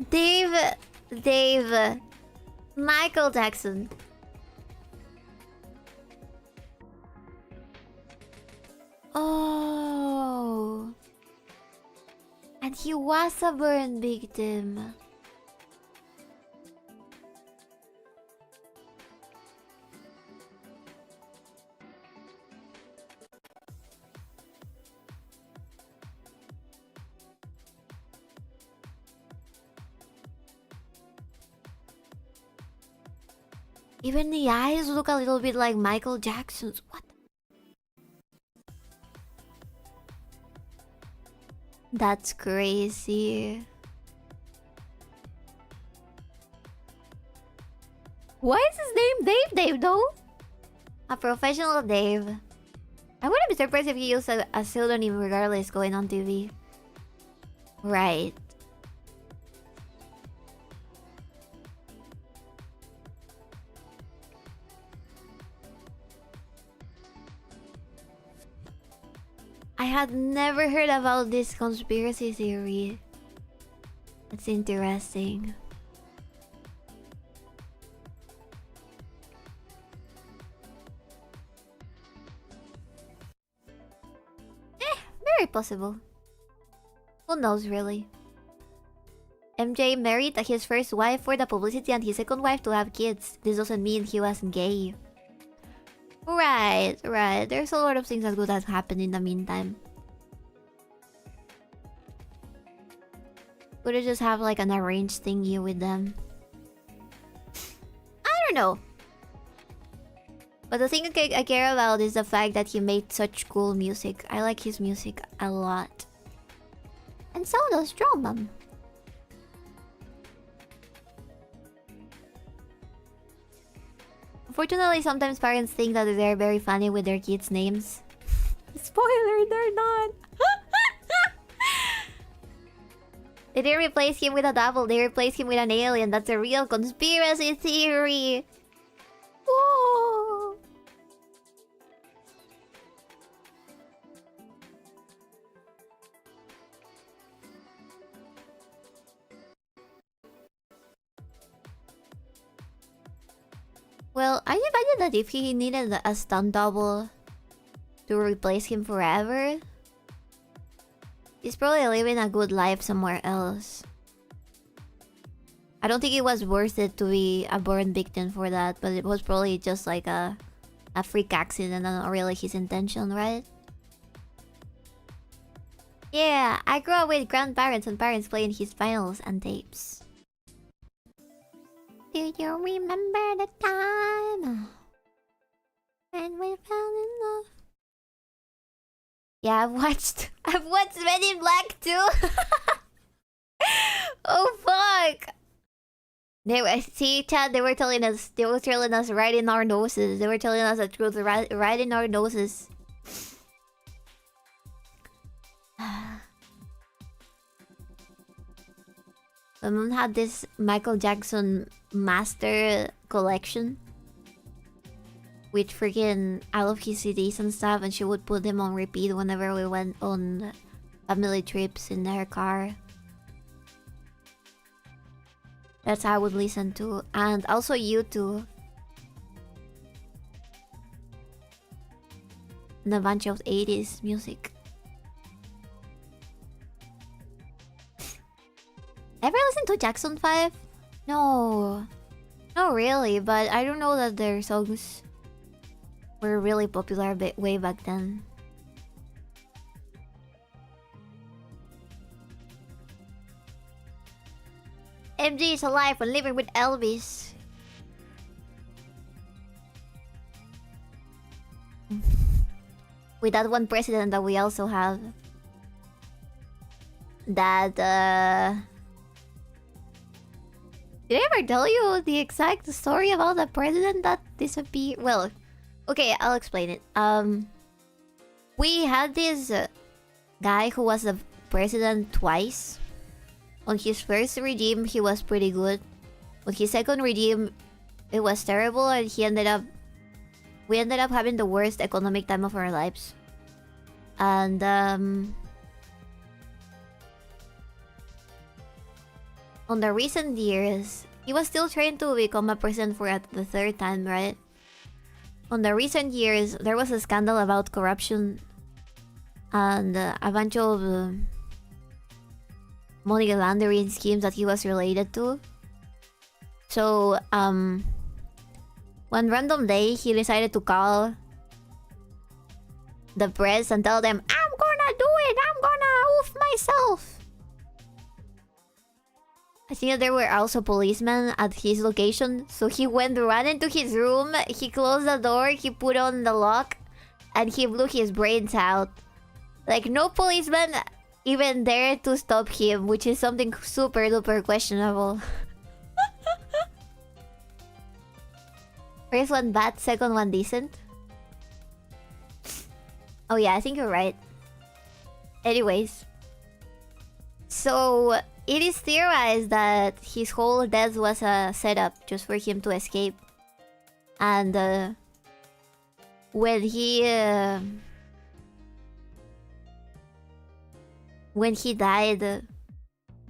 S1: Dave. Michael Jackson. Oh. And he was a burn victim. Even the eyes look a little bit like Michael Jackson's. What? That's crazy. Why is his name Dave though? A professional Dave. I wouldn't be surprised if he used a pseudonym regardless going on TV. Right. I had never heard about this conspiracy theory. That's interesting. Very possible. Who knows, really? MJ married his first wife for the publicity and his second wife to have kids. This doesn't mean he wasn't gay. Right, right. There's a lot of things that could have happened in the meantime. Could have just have like an arranged thingy with them. I don't know. But the thing I care about is the fact that he made such cool music. I like his music a lot. And so does 𝕓𝕦𝕤𝕚. Unfortunately, sometimes parents think that they're very funny with their kids' names. Spoiler, they're not. They didn't replace him with a double, they replaced him with an alien. That's a real conspiracy theory. Whoa. Well, I imagine that if he needed a stunt double to replace him forever, he's probably living a good life somewhere else. I don't think it was worth it to be a burn victim for that, but it was probably just like a freak accident and not really his intention, right? Yeah, I grew up with grandparents and parents playing his vinyls and tapes. Do you remember the time when we fell in love? Yeah, I've watched Men in Black too. Oh fuck! See, Chad, they were telling us right in our noses. They were telling us the truth right in our noses. My mom had this Michael Jackson master collection with freaking all of his CDs and stuff, and she would put them on repeat whenever we went on family trips in her car. That's how I would listen to, and also U2 and a bunch of 80s music. Ever listen to Jackson 5? No. Not really, but I don't know that their songs were really popular way back then. MG is alive and living with Elvis. With that one president that we also have. That, Did I ever tell you the exact story about the president that disappeared? Well, okay, I'll explain it. We had this guy who was the president twice. On his first regime, he was pretty good. On his second regime, it was terrible, and we ended up having the worst economic time of our lives. And on the recent years, he was still trying to become a president for the third time, right? On the recent years, there was a scandal about corruption and a bunch of money laundering schemes that he was related to. So, one random day, he decided to call the press and tell them, "I'm gonna do it! I'm gonna oof myself!" I think that there were also policemen at his location, so he ran into his room, he closed the door, he put on the lock, and he blew his brains out. Like, no policeman even dared to stop him, which is something super duper questionable. First one bad, second one decent. Oh yeah, I think you're right. Anyways. So, it is theorized that his whole death was a setup just for him to escape. And when he when he died,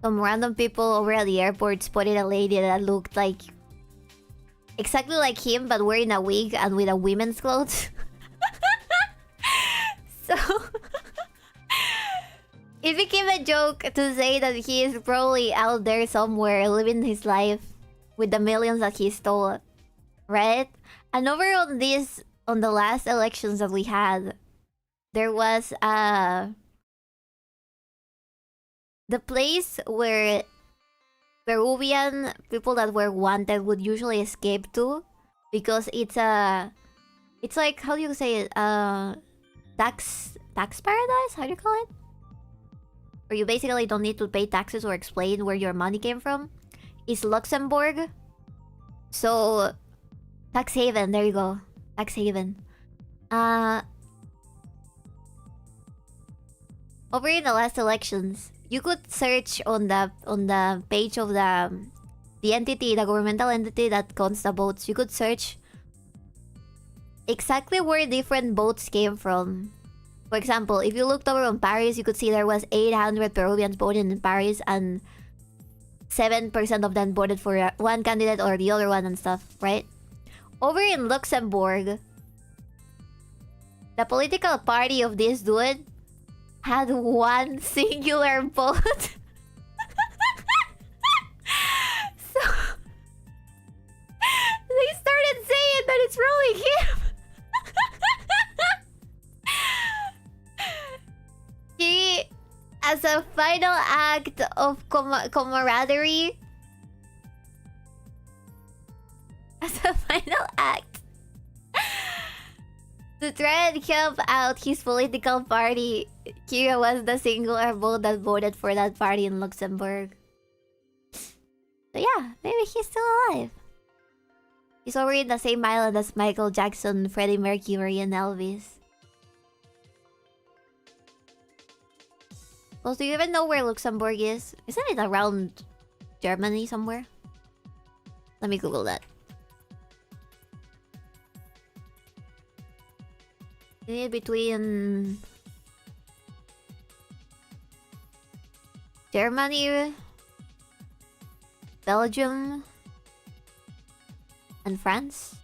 S1: some random people over at the airport spotted a lady that looked like exactly like him, but wearing a wig and with a women's clothes. So it became a joke to say that he is probably out there somewhere living his life with the millions that he stole, right? And over on the last elections that we had, there was the place where Peruvian people that were wanted would usually escape to, because it's like, how do you say it, tax paradise? How do you call it? Where you basically don't need to pay taxes or explain where your money came from. It's Luxembourg. So tax haven, there you go. Tax haven. Over in the last elections, you could search on the page of the entity, the governmental entity that counts the votes. You could search exactly where different votes came from. For example, if you looked over on Paris, you could see there was 800 Peruvians voting in Paris, and 7% of them voted for one candidate or the other one and stuff, right? Over in Luxembourg, the political party of this dude had one singular vote. So they started saying that it's really him. He, as a final act of camaraderie, to try and help out his political party, Kira was the singular vote that voted for that party in Luxembourg. So yeah, maybe he's still alive. He's already in the same island as Michael Jackson, Freddie Mercury, and Elvis. Well, do you even know where Luxembourg is? Isn't it around Germany somewhere? Let me Google that. Is it between Germany, Belgium, and France?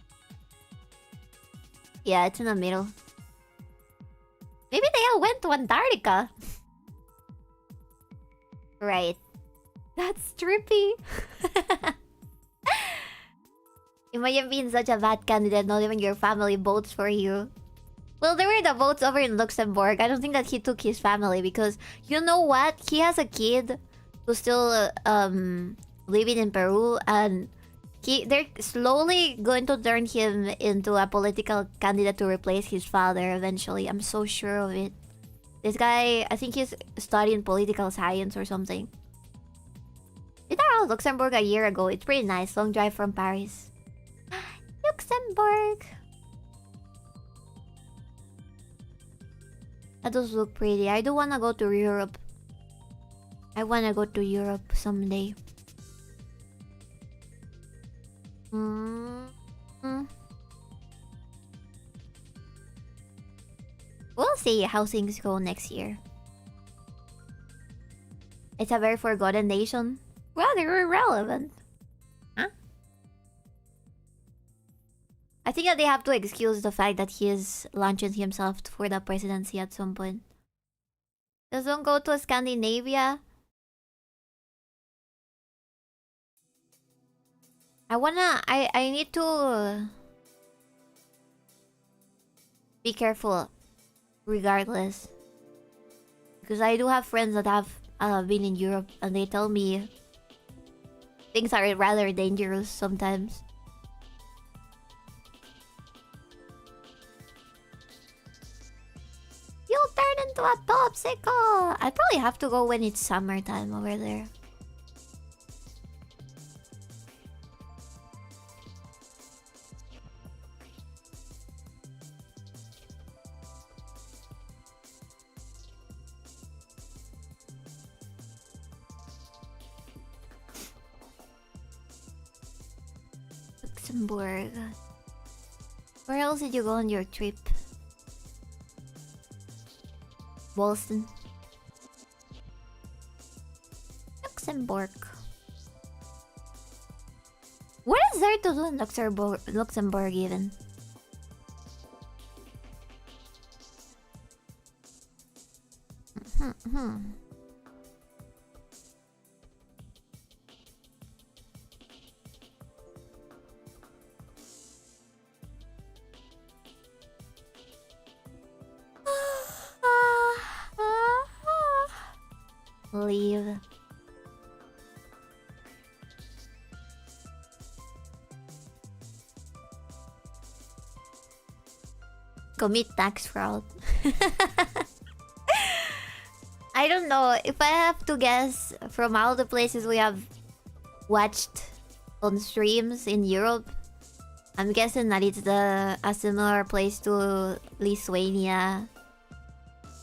S1: Yeah, it's in the middle. Maybe they all went to Antarctica. Right. That's trippy. Imagine being such a bad candidate, not even your family votes for you. Well, there were the votes over in Luxembourg. I don't think that he took his family, because you know what? He has a kid who's still living in Peru, and they're slowly going to turn him into a political candidate to replace his father eventually. I'm so sure of it. This guy, I think he's studying political science or something. Been around Luxembourg a year ago. It's pretty nice. Long drive from Paris. Luxembourg. That does look pretty. I do want to go to Europe. I want to go to Europe someday. We'll see how things go next year. It's a very forgotten nation. Rather irrelevant. Huh? I think that they have to excuse the fact that he is launching himself for the presidency at some point. Just don't go to Scandinavia. I need to be careful regardless. Because I do have friends that have been in Europe, and they tell me things are rather dangerous sometimes. You'll turn into a popsicle! I'd probably have to go when it's summertime over there. Luxembourg. Where else did you go on your trip? Boston. Luxembourg. What is there to do in Luxembourg even? Leave. Commit tax fraud. I don't know. If I have to guess from all the places we have watched on streams in Europe, I'm guessing that it's a similar place to Lithuania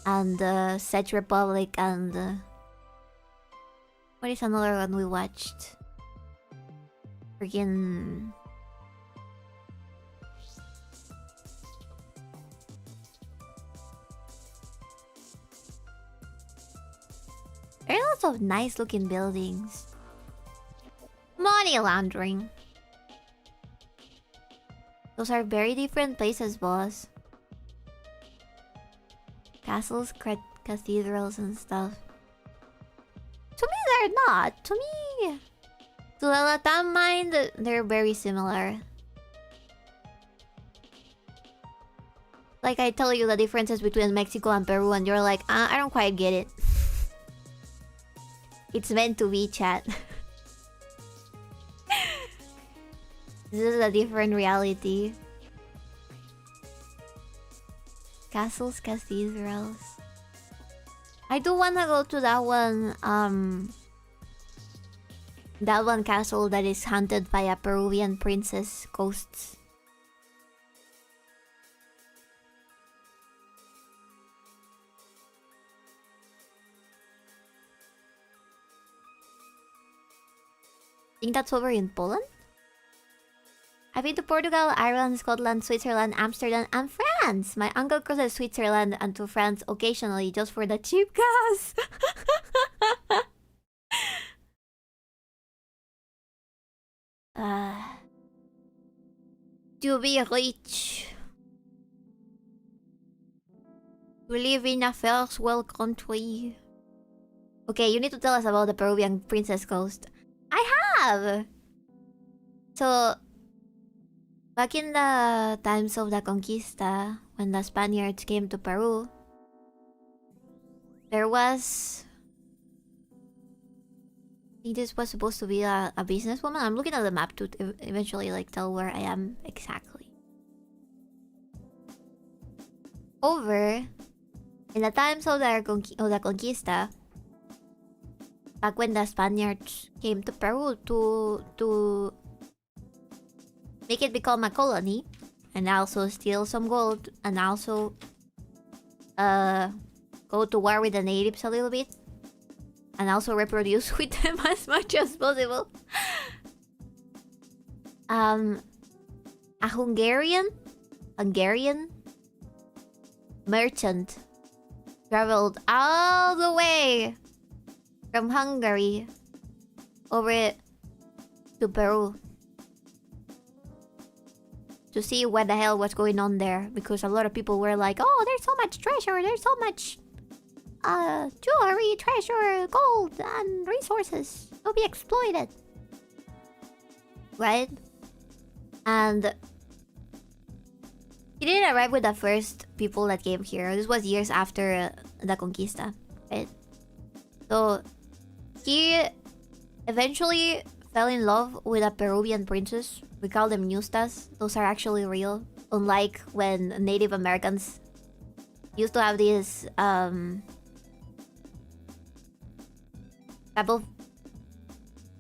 S1: and Czech Republic and what is another one we watched? Freaking there are lots of nice looking buildings. Money laundering. Those are very different places, boss. Castles, cathedrals, and stuff. To me, they're not. To me, to the Latam mind, they're very similar. Like I tell you the differences between Mexico and Peru, and you're like, I don't quite get it. It's meant to be, chat. This is a different reality. Castles, cathedrals. I do wanna go to that one castle that is haunted by a Peruvian princess ghosts. I think that's over in Poland? I've been to Portugal, Ireland, Scotland, Switzerland, Amsterdam, and France! My uncle crosses Switzerland and to France occasionally just for the cheap gas! To be rich. To live in a first world country. Okay, you need to tell us about the Peruvian princess ghost. I have! So, back in the times of the Conquista, when the Spaniards came to Peru, there was... I think this was supposed to be a businesswoman. I'm looking at the map to eventually like tell where I am exactly. Over in the times of the Conquista, back when the Spaniards came to Peru to make it become a colony, and also steal some gold, and also go to war with the natives a little bit, and also reproduce with them as much as possible. A Hungarian merchant traveled all the way from Hungary over to Peru to see what the hell was going on there, because a lot of people were like, oh, there's so much treasure, there's so much jewelry, treasure, gold, and resources to be exploited. Right? And he didn't arrive with the first people that came here. This was years after the Conquista, right? So he eventually fell in love with a Peruvian princess. We call them ñustas. Those are actually real. Unlike when Native Americans used to have this type of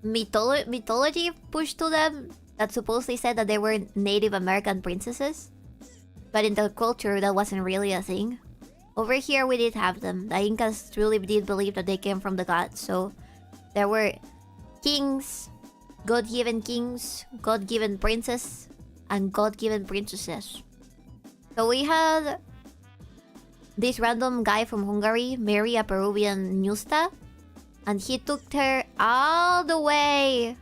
S1: mythology pushed to them that supposedly said that they were Native American princesses. But in the culture, that wasn't really a thing. Over here, we did have them. The Incas truly did believe that they came from the gods. So there were kings, God-given kings, God-given princes, and God-given princesses. So we had this random guy from Hungary marry a Peruvian ñusta, and he took her all the way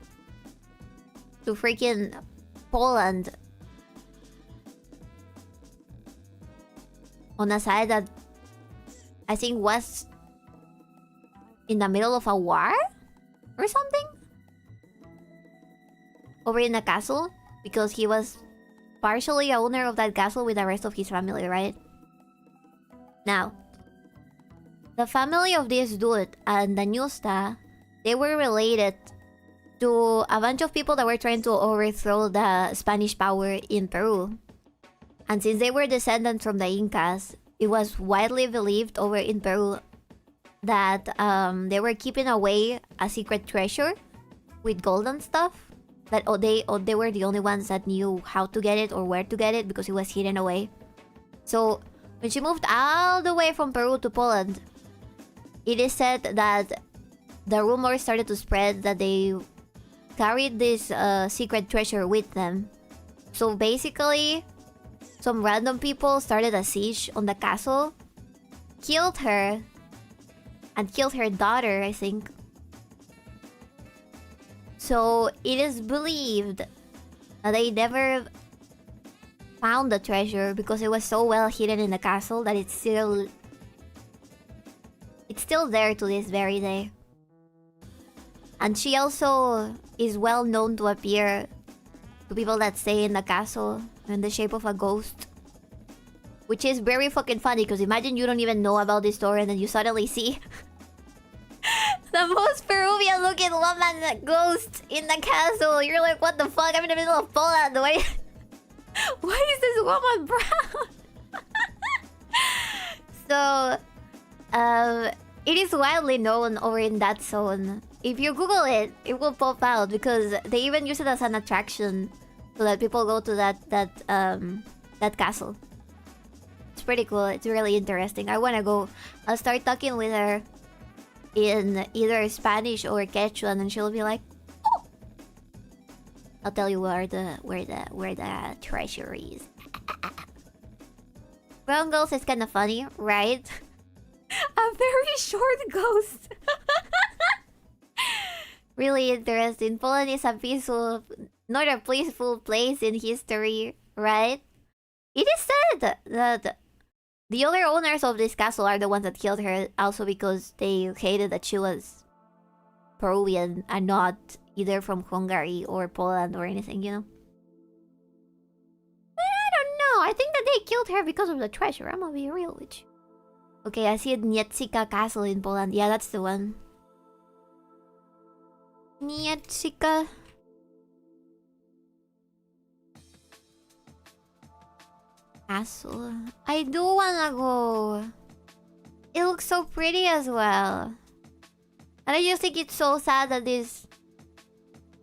S1: to freaking Poland. On a side that I think was in the middle of a war or something? Over in the castle? Because he was partially owner of that castle with the rest of his family, right? Now, the family of this dude and the Nusta, they were related to a bunch of people that were trying to overthrow the Spanish power in Peru. And since they were descendants from the Incas, it was widely believed over in Peru that they were keeping away a secret treasure with gold and stuff. That they were the only ones that knew how to get it or where to get it because it was hidden away. So when she moved all the way from Peru to Poland, it is said that the rumors started to spread that they carried this secret treasure with them. So basically, some random people started a siege on the castle, killed her, and killed her daughter, I think. So it is believed that they never found the treasure because it was so well hidden in the castle that it's still there to this very day. And she also is well known to appear to people that stay in the castle in the shape of a ghost. Which is very fucking funny because imagine you don't even know about this story and then you suddenly see the most Peruvian looking woman ghost in the castle. You're like, what the fuck? I'm in the middle of Poland. Why is this woman brown? So, it is widely known over in that zone. If you Google it, it will pop out because they even use it as an attraction so that people go to that castle. It's pretty cool. It's really interesting. I wanna go. I'll start talking with her in either Spanish or Quechua, and then she'll be like, "Oh!" I'll tell you where the treasure is. Brown ghost is kind of funny, right? A very short ghost. Really interesting. Poland is a peaceful, not a peaceful place in history, right? It is said that the other owners of this castle are the ones that killed her, also because they hated that she was Peruvian and not either from Hungary or Poland or anything, you know? But I don't know. I think that they killed her because of the treasure. I'm gonna be real with you. Okay, I see Nietzsika Castle in Poland. Yeah, that's the one. Nietzsika. Castle. I do wanna go. It looks so pretty as well. And I just think it's so sad that this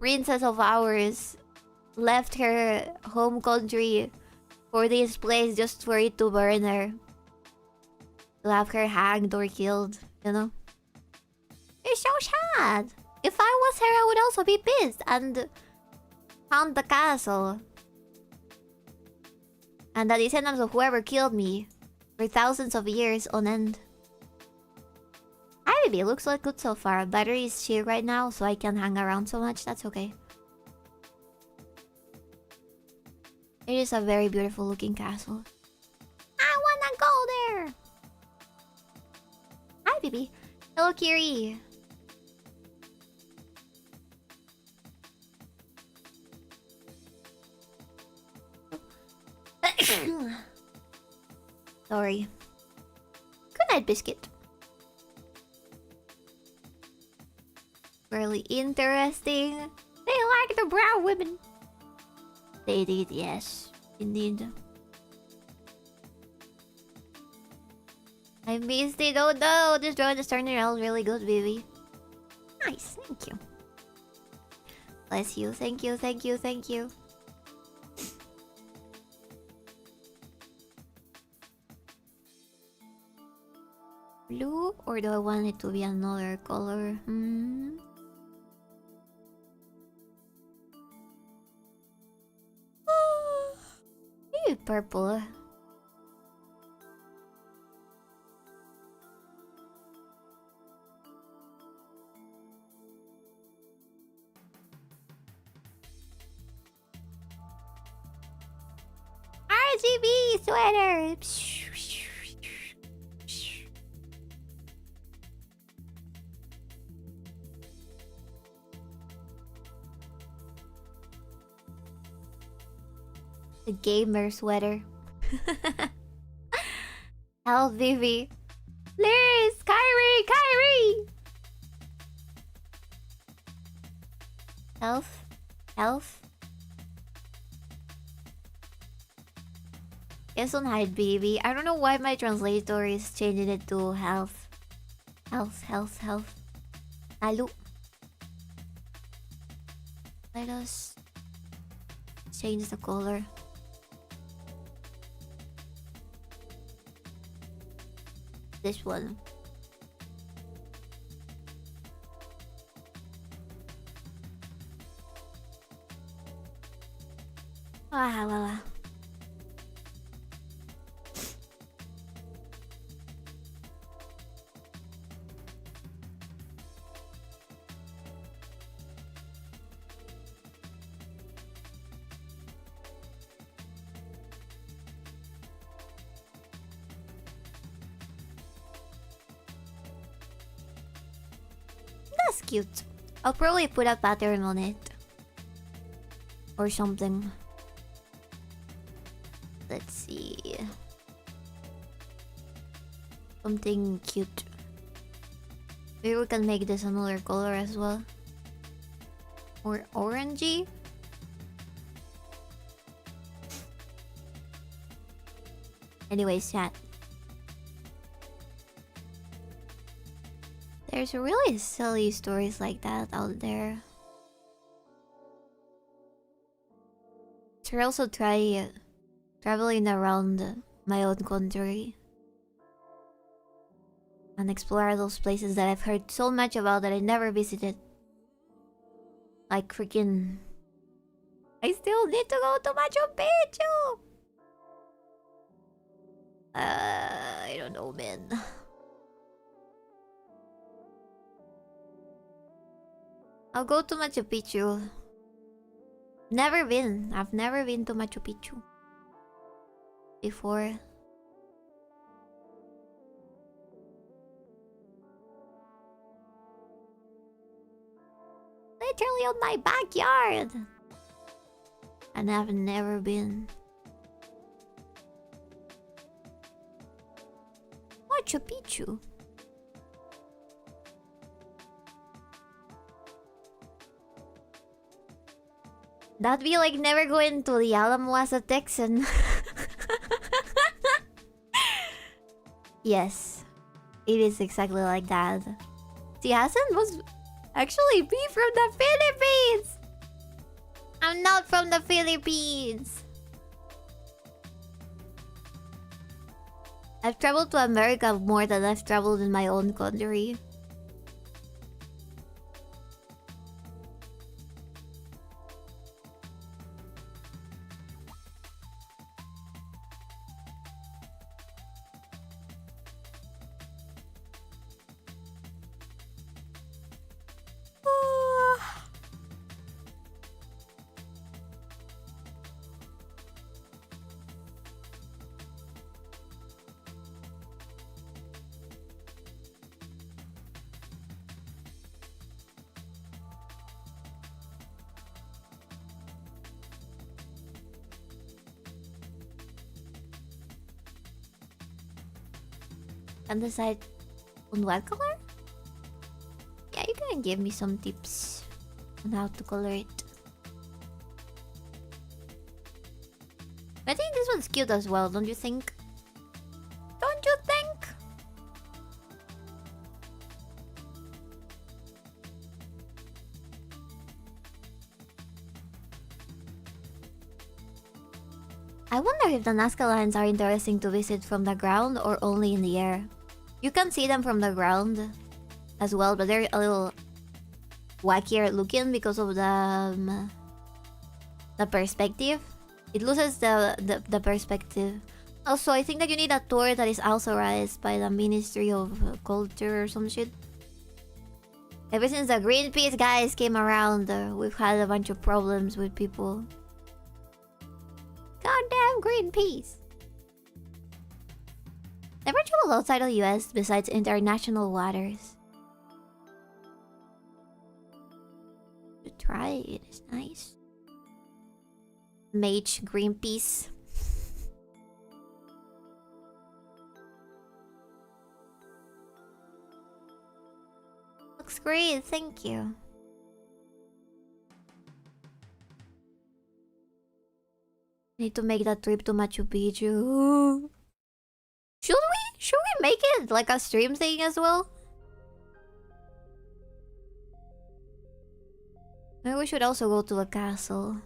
S1: princess of ours left her home country for this place just for it to burn her. To have her hanged or killed, you know? It's so sad. If I was her, I would also be pissed and haunt the castle. And the descendants of whoever killed me for thousands of years on end. Hi, baby. Looks like good so far. Battery is cheap right now, so I can't hang around so much. That's okay. It is a very beautiful looking castle. I wanna go there! Hi, baby. Hello, Kiri. Sorry. Good night, biscuit. Really interesting. They like the brown women. They did, yes. Indeed. I missed it. Oh no, this drone is turning out really good, baby. Nice, thank you. Bless you, thank you, thank you, thank you. Blue, or do I want it to be another color? Maybe purple. RGB sweater. The gamer sweater. Help, Vivi. Liz! Kyrie! Health? Yes, on hide, baby. I don't know why my translator is changing it to health. Health. Hello. Let us change the color. This one. Wow. That's cute. I'll probably put a pattern on it. Or something. Let's see. Something cute. Maybe we can make this another color as well. Or orangey. Anyways, chat. There's really silly stories like that out there. Should also try traveling around my own country and explore those places that I've heard so much about that I never visited. Like freaking... I still need to go to Machu Picchu! I don't know, man. I'll go to Machu Picchu. Never been. I've never been to Machu Picchu before. Literally on my backyard. And I've never been. Machu Picchu. That'd be like never going to the Alamo as a Texan. Yes, it is exactly like that. See, Hassan was actually be from the Philippines. I'm not from the Philippines. I've traveled to America more than I've traveled in my own country. Can decide on what color? Yeah, you can give me some tips on how to color it. I think this one's cute as well, don't you think? Don't you think? I wonder if the Nazca lines are interesting to visit from the ground or only in the air. You can see them from the ground as well, but they're a little wackier looking because of the perspective. It loses the perspective. Also, I think that you need a tour that is authorized by the Ministry of Culture or some shit. Ever since the Greenpeace guys came around, we've had a bunch of problems with people. Goddamn Greenpeace. Never traveled outside of the US besides international waters. Should try it. It's nice. Mage Greenpeace. Looks great, thank you. Need to make that trip to Machu Picchu. Should we? Should we make it like a stream thing as well? Maybe we should also go to a castle.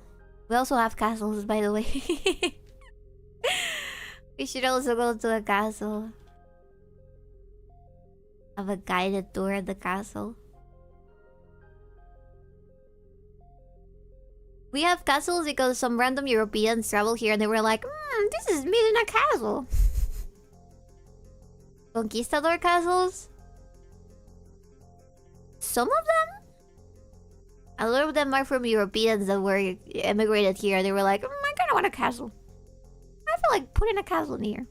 S1: We also have castles, by the way. We should also go to a castle. Have a guided tour of the castle. We have castles because some random Europeans travel here and they were like, this is made in a castle. Conquistador castles? Some of them? A lot of them are from Europeans that were immigrated here. They were like, I kinda want a castle. I feel like putting a castle in here.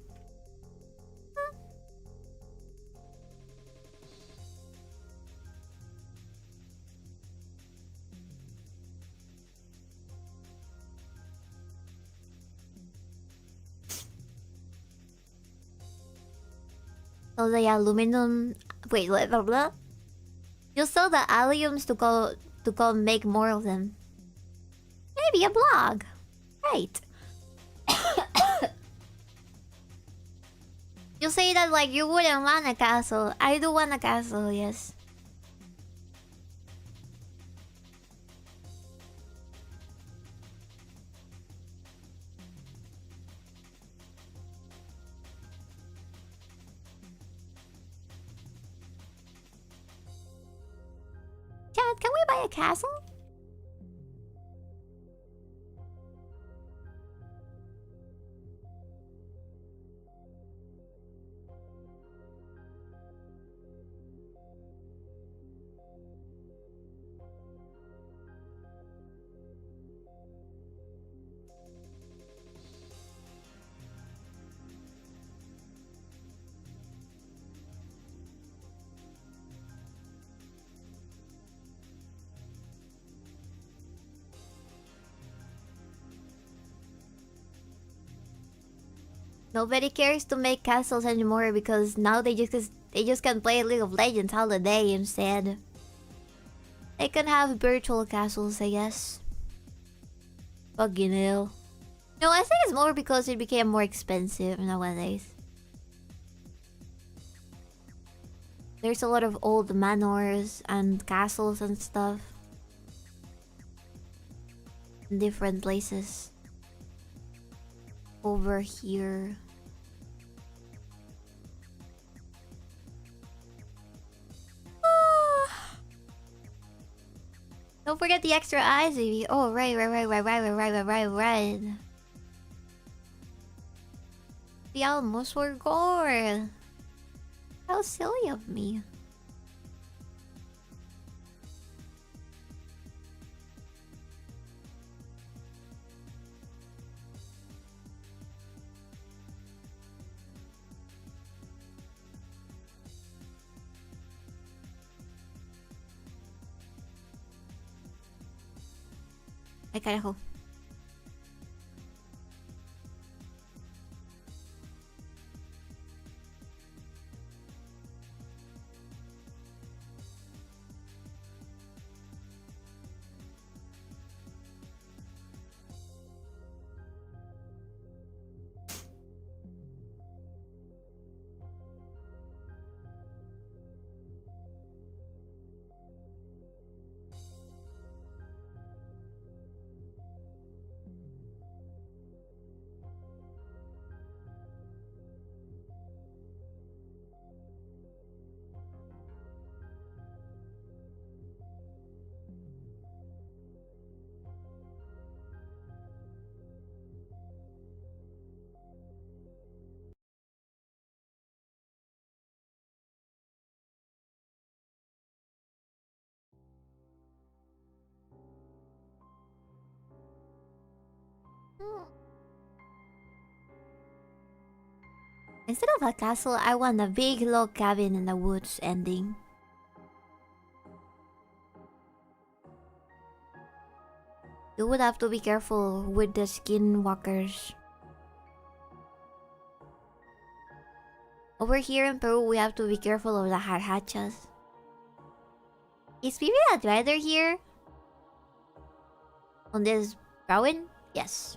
S1: So the aluminum... Wait, blah, blah, blah. You sell the alliums to go make more of them. Maybe a blog. Right. You say that like you wouldn't want a castle. I do want a castle, yes. Chad, can we buy a castle? Nobody cares to make castles anymore because now they just can play League of Legends all the day instead. They can have virtual castles, I guess. Fucking hell. No, I think it's more because it became more expensive nowadays. There's a lot of old manors and castles and stuff in different places. Over here. Don't forget the extra eyes, baby. Oh, right. We almost forgot. How silly of me. Ay, carajo. Instead of a castle, I want a big log cabin in the woods ending. You would have to be careful with the skinwalkers. Over here in Peru, we have to be careful of the jarhachas. Is Pipi the rider here? On this Rowan? Yes.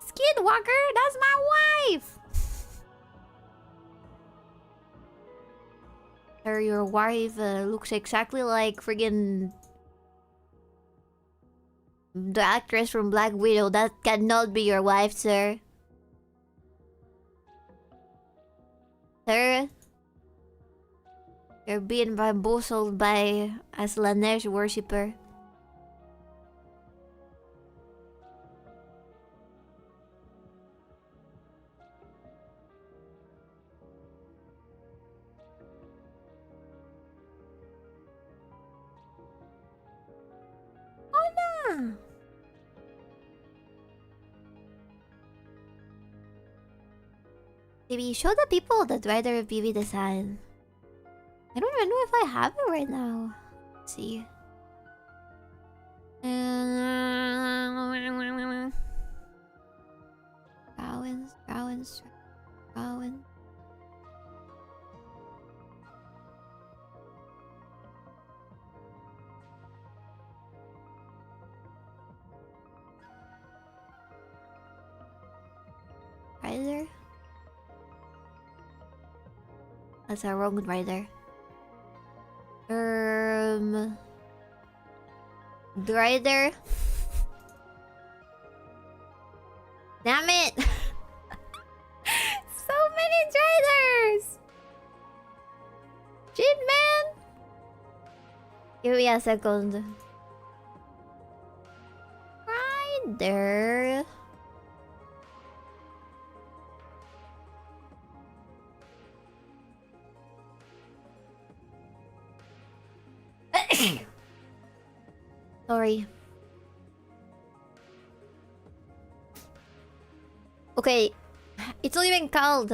S1: Skinwalker, that's my wife! Sir, your wife looks exactly like friggin' the actress from Black Widow. That cannot be your wife, sir. Sir, you're being bamboozled by a Slanesh worshipper. Oh no! Maybe show the people that rider PV design. I don't even know if I have it right now. Let's see. Rowan. Rider? That's a wrong rider. Rider. Damn it! So many riders! Shit, man! Give me a second. Rider. Sorry. Okay, it's not even called.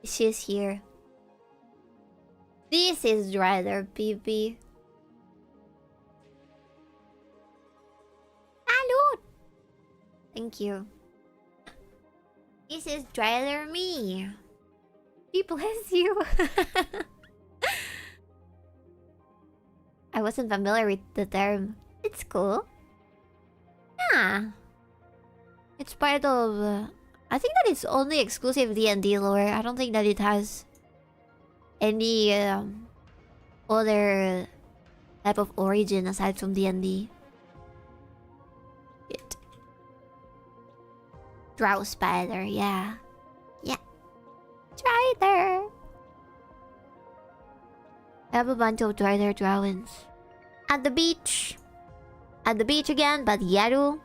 S1: She's here. This is Rider PP. Salud! Thank you. This is Rider me. Bless you. I wasn't familiar with the term. It's cool. Yeah. It's part of... I think that it's only exclusive D&D lore. I don't think that it has any other type of origin aside from D&D. Shit. Drow spider, yeah. Yeah. Drider! I have a bunch of Drider Drowens. At the beach! At the beach again, but Yaru.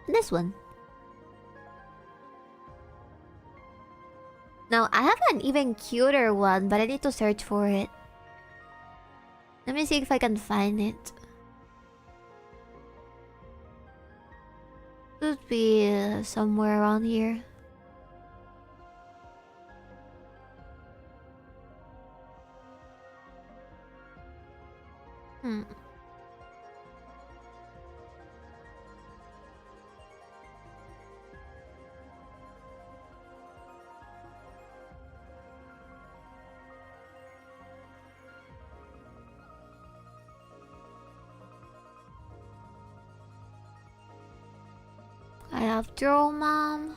S1: This one. Now, I have an even cuter one, but I need to search for it. Let me see if I can find it. Should be somewhere around here. I have 𝕓𝕦𝕤𝕚.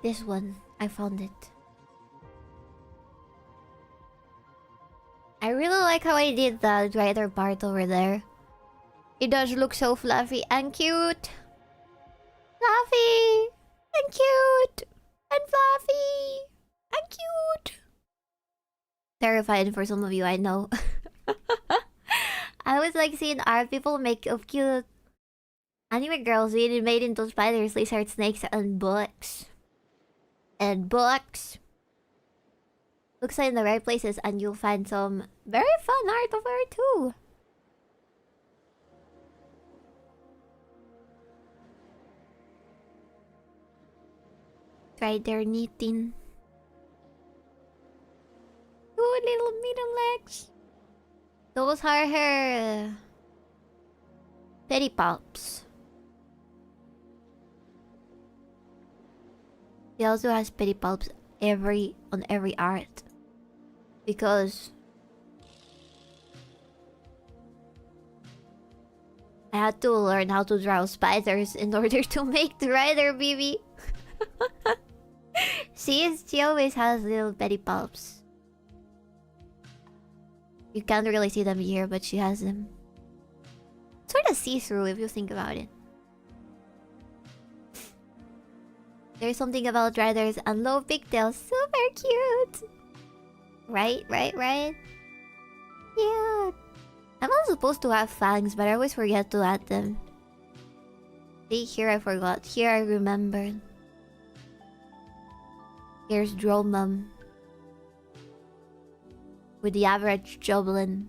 S1: This one. I found it. I really like how I did the glider part over there. It does look so fluffy and cute. Fluffy! And cute! And fluffy! And cute! Terrifying for some of you, I know. I was like seeing art people make of cute anime girls being made into spiders, lizard snakes, and books. And books. Looks like in the right places and you'll find some very fun art over there too. Right there knitting. Two little middle legs. Those are her pedipalps. She also has pedipalps on every art. Because I had to learn how to draw spiders in order to make the rider baby. She always has little pedipalps. You can't really see them here, but she has them. Sort of see-through if you think about it. There's something about riders and low pigtails. Super cute! Right? Cute! I'm not supposed to have fangs, but I always forget to add them. See, here I forgot. Here I remembered. Here's 𝕓𝕦𝕤𝕚. With the average 𝕓𝕦𝕤𝕚.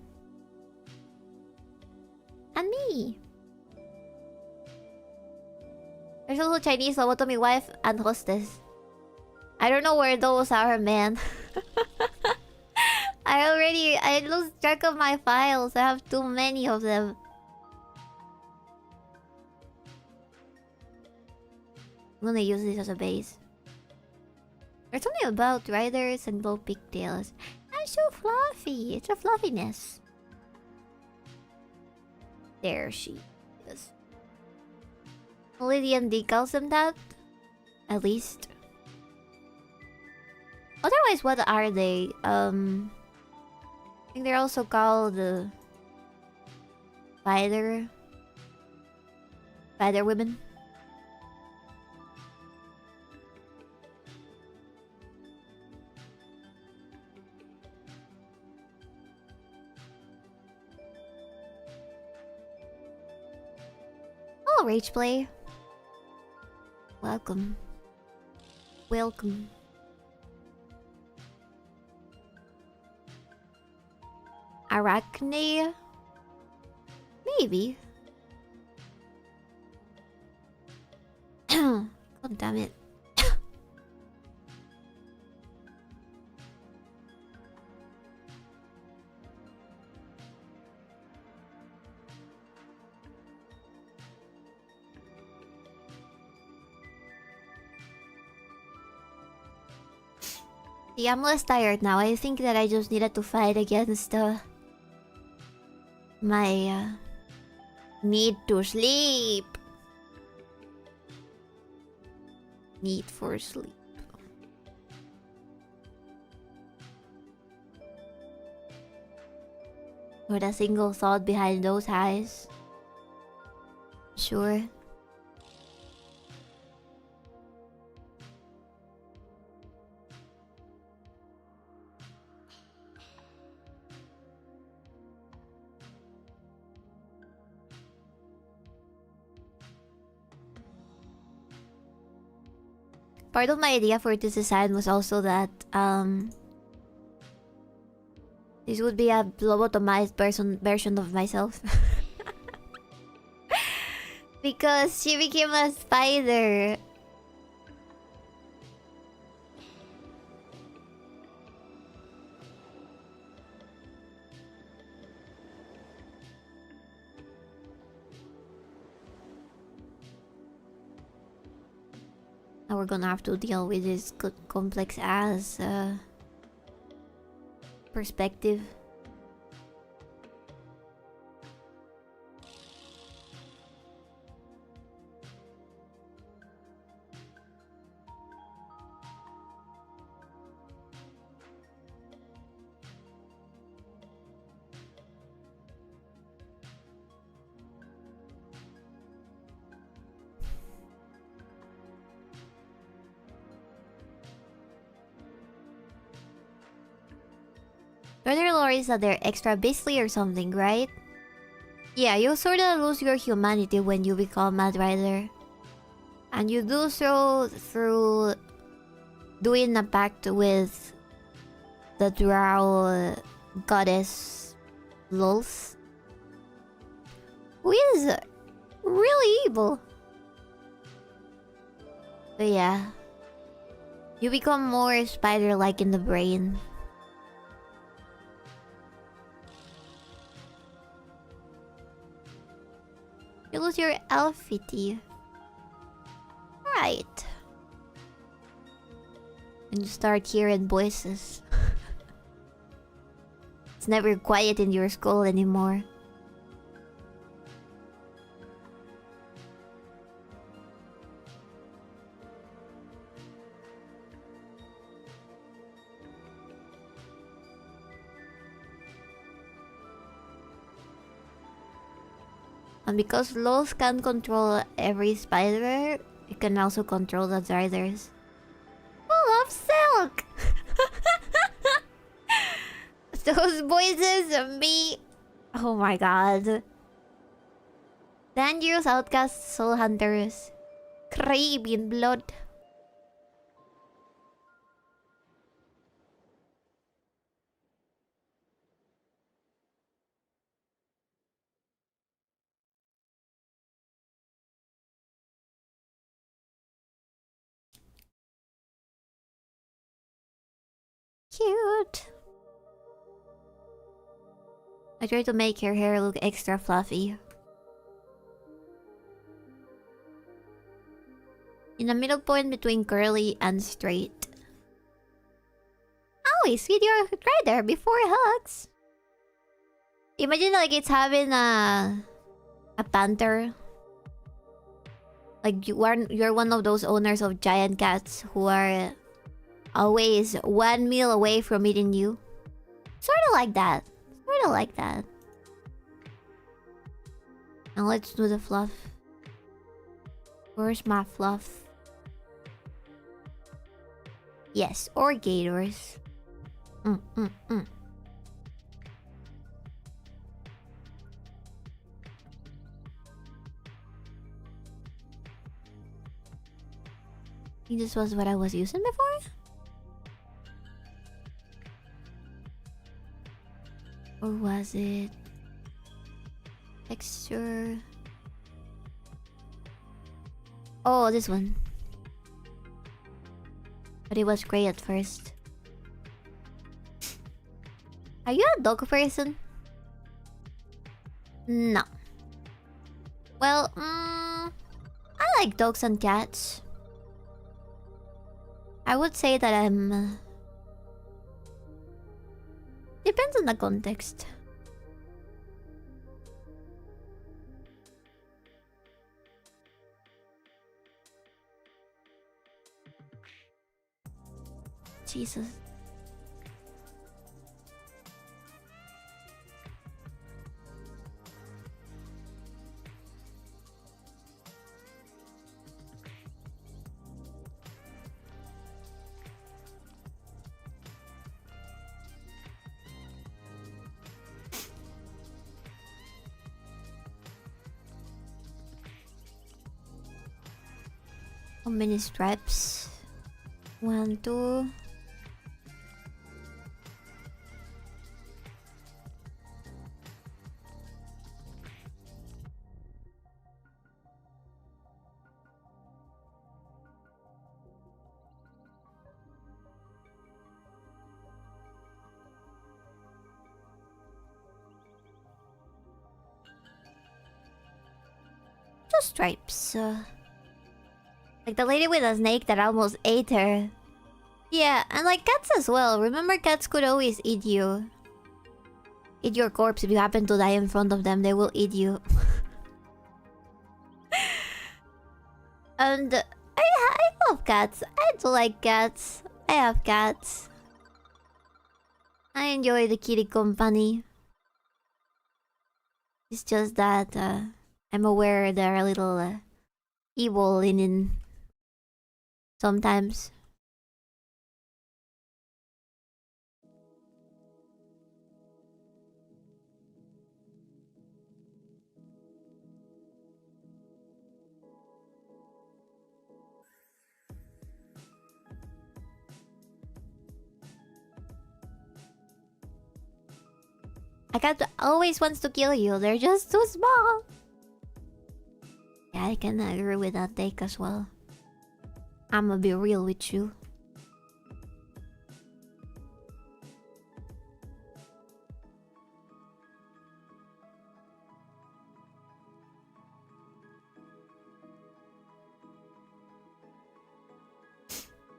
S1: And me! There's also Chinese lobotomy wife and hostess. I don't know where those are, man. I lose track of my files. I have too many of them. I'm gonna use this as a base. There's something about riders and low pigtails. I'm so fluffy. It's a fluffiness. There she is. Only the MD calls them that. At least. Otherwise, what are they? I think they're also called spider women. Oh, Rage Play. Welcome. Welcome. 𝕤𝕤? Maybe. God damn it. See, I'm less tired now. I think that I just needed to fight against my need to sleep. Need for sleep. With a single thought behind those eyes. Sure. Part of my idea for this design was also that this would be a lobotomized version of myself. Because she became a spider. Now we're gonna have to deal with this complex ass perspective. Other lore is that they're extra beastly or something, right? Yeah, you sort of lose your humanity when you become Mad Rider. And you do so through doing a pact with the drow goddess 𝕊𝕤𝕤, who is really evil. But yeah, you become more spider-like in the brain. You lose your elfity. Right. And you start hearing voices. It's never quiet in your skull anymore. And because 𝕊𝕤𝕤 can control every spider, it can also control the riders. Full of silk! Those voices of me. Oh my god. Dangerous outcasts, soul hunters, craving blood. Cute. I try to make her hair look extra fluffy. In the middle point between curly and straight. Always feed your rider before it hugs. Imagine like it's having a panther. Like you're one of those owners of giant cats who are always 1 meal away from eating you. Sort of like that. Sort of like that. Now let's do the fluff. Where's my fluff? Yes, or gators. I think this was what I was using before? Or was it texture? Oh, this one. But it was gray at first. Are you a dog person? No. Well, I like dogs and cats. I would say that I'm... Depends on the context. Jesus. How many stripes? 1, 2. Two stripes. Like the lady with a snake that almost ate her. Yeah, and like cats as well. Remember, cats could always eat you. Eat your corpse if you happen to die in front of them. They will eat you. And I love cats. I do like cats. I have cats. I enjoy the kitty company. It's just that I'm aware they're a little evil in sometimes. A cat always wants to kill you. They're just too small. Yeah, I can agree with that take as well. I'ma be real with you.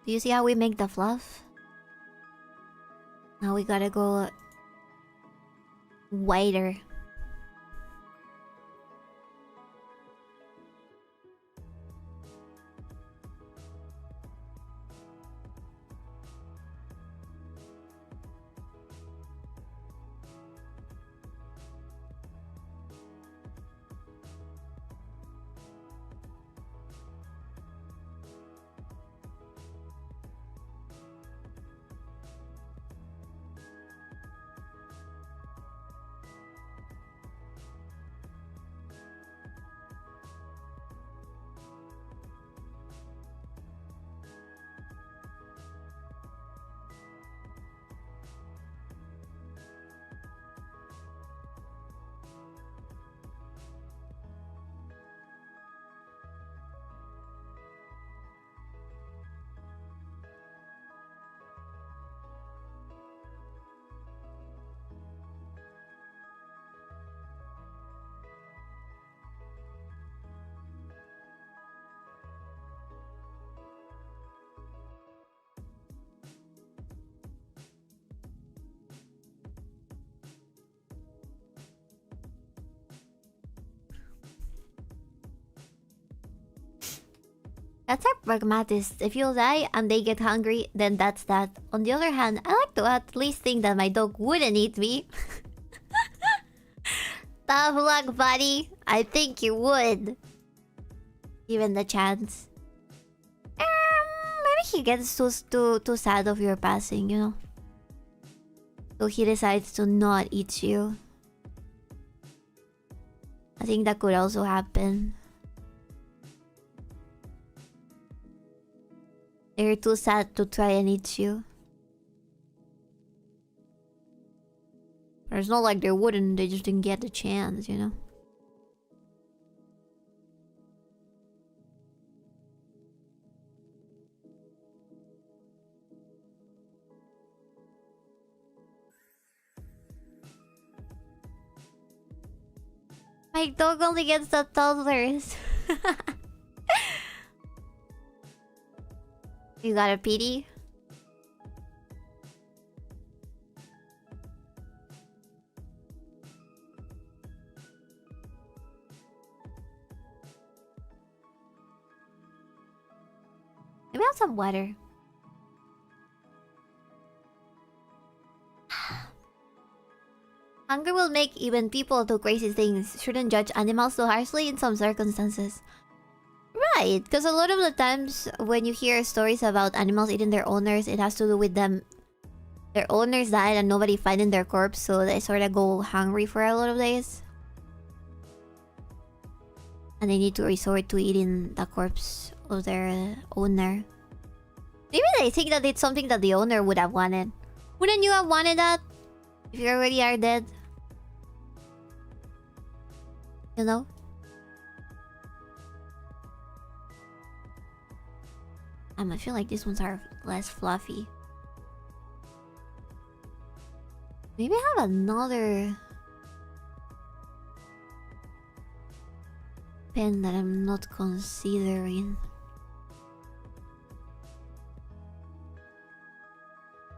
S1: Do you see how we make the fluff? Now we gotta go wider. That's our pragmatist. If you die and they get hungry, then that's that. On the other hand, I like to at least think that my dog wouldn't eat me. Tough luck, buddy. I think you would. Given the chance. Maybe he gets too sad of your passing, you know? So he decides to not eat you. I think that could also happen. They're too sad to try and eat you. Or it's not like they wouldn't, they just didn't get the chance, you know? My dog only gets the toddlers. You got a PD? Maybe have some water. Hunger will make even people do crazy things. Shouldn't judge animals so harshly in some circumstances. Right, because a lot of the times when you hear stories about animals eating their owners, it has to do with them. Their owners died and nobody finding their corpse, so they sort of go hungry for a lot of days. And they need to resort to eating the corpse of their owner. Maybe they think that it's something that the owner would have wanted. Wouldn't you have wanted that? If you already are dead? You know? I feel like these ones are less fluffy. Maybe I have another pen that I'm not considering.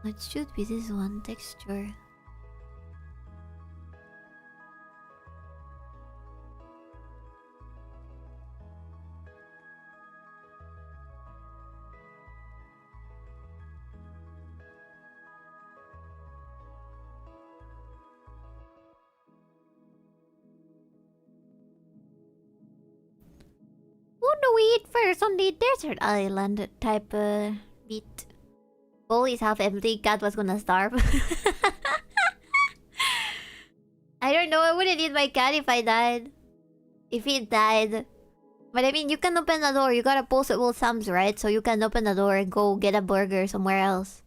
S1: It should be this one, texture. What do we eat first on the desert island type beat? Bowl is half empty, cat was gonna starve. I don't know, I wouldn't eat my cat if I died. If it died. But I mean, you can open the door, you got opposable thumbs, right? So you can open the door and go get a burger somewhere else.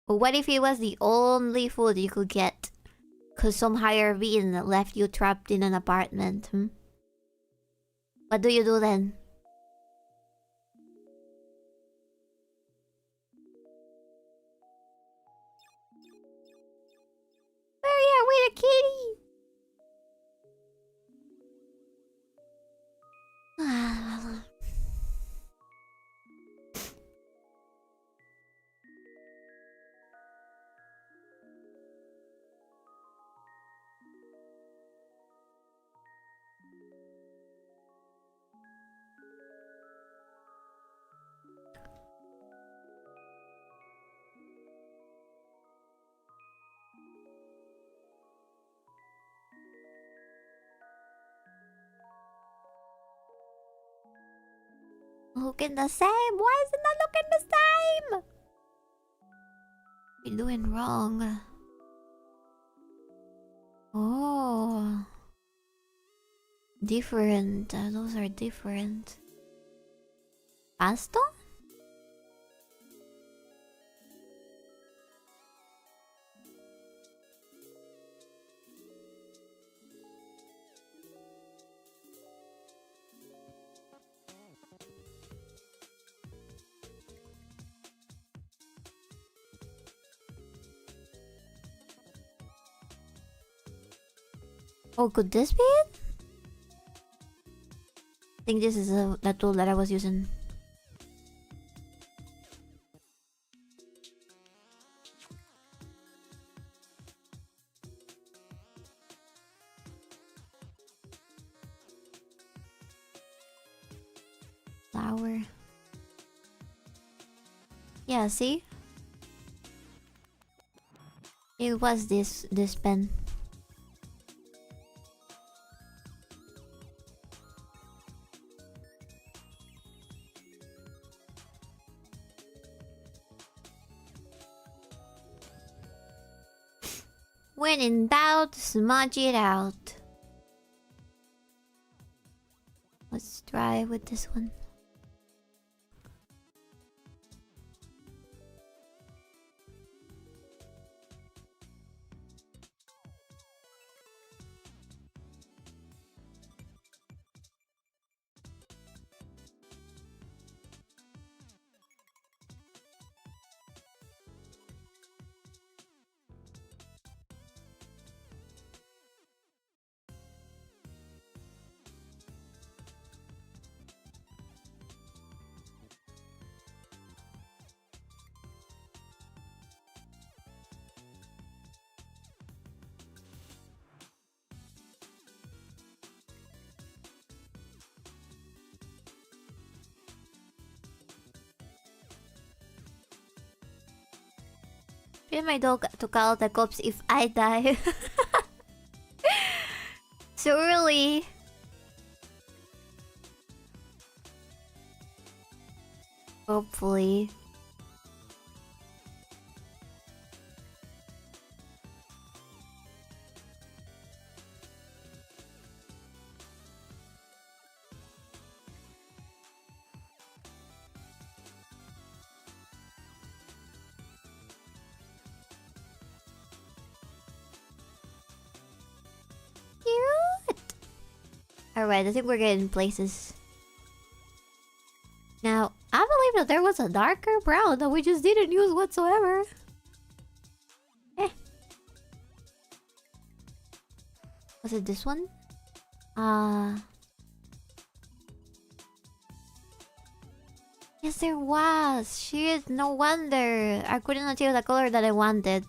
S1: But what if it was the only food you could get? Cause some higher being left you trapped in an apartment. What do you do then? Where are we, the kitty? Looking the same? Why is it not looking the same? We're doing wrong. Oh. Different. Those are different. Pasto? Oh, could this be it? I think this is the tool that I was using. Flower. Yeah, see? It was this pen. When in doubt, smudge it out. Let's try with this one. Feed my dog to call the cops if I die. So early. Hopefully. Alright, I think we're getting places. Now, I believe that there was a darker brown that we just didn't use whatsoever. Was it this one? Yes, there was. Shit, no wonder. I couldn't achieve the color that I wanted.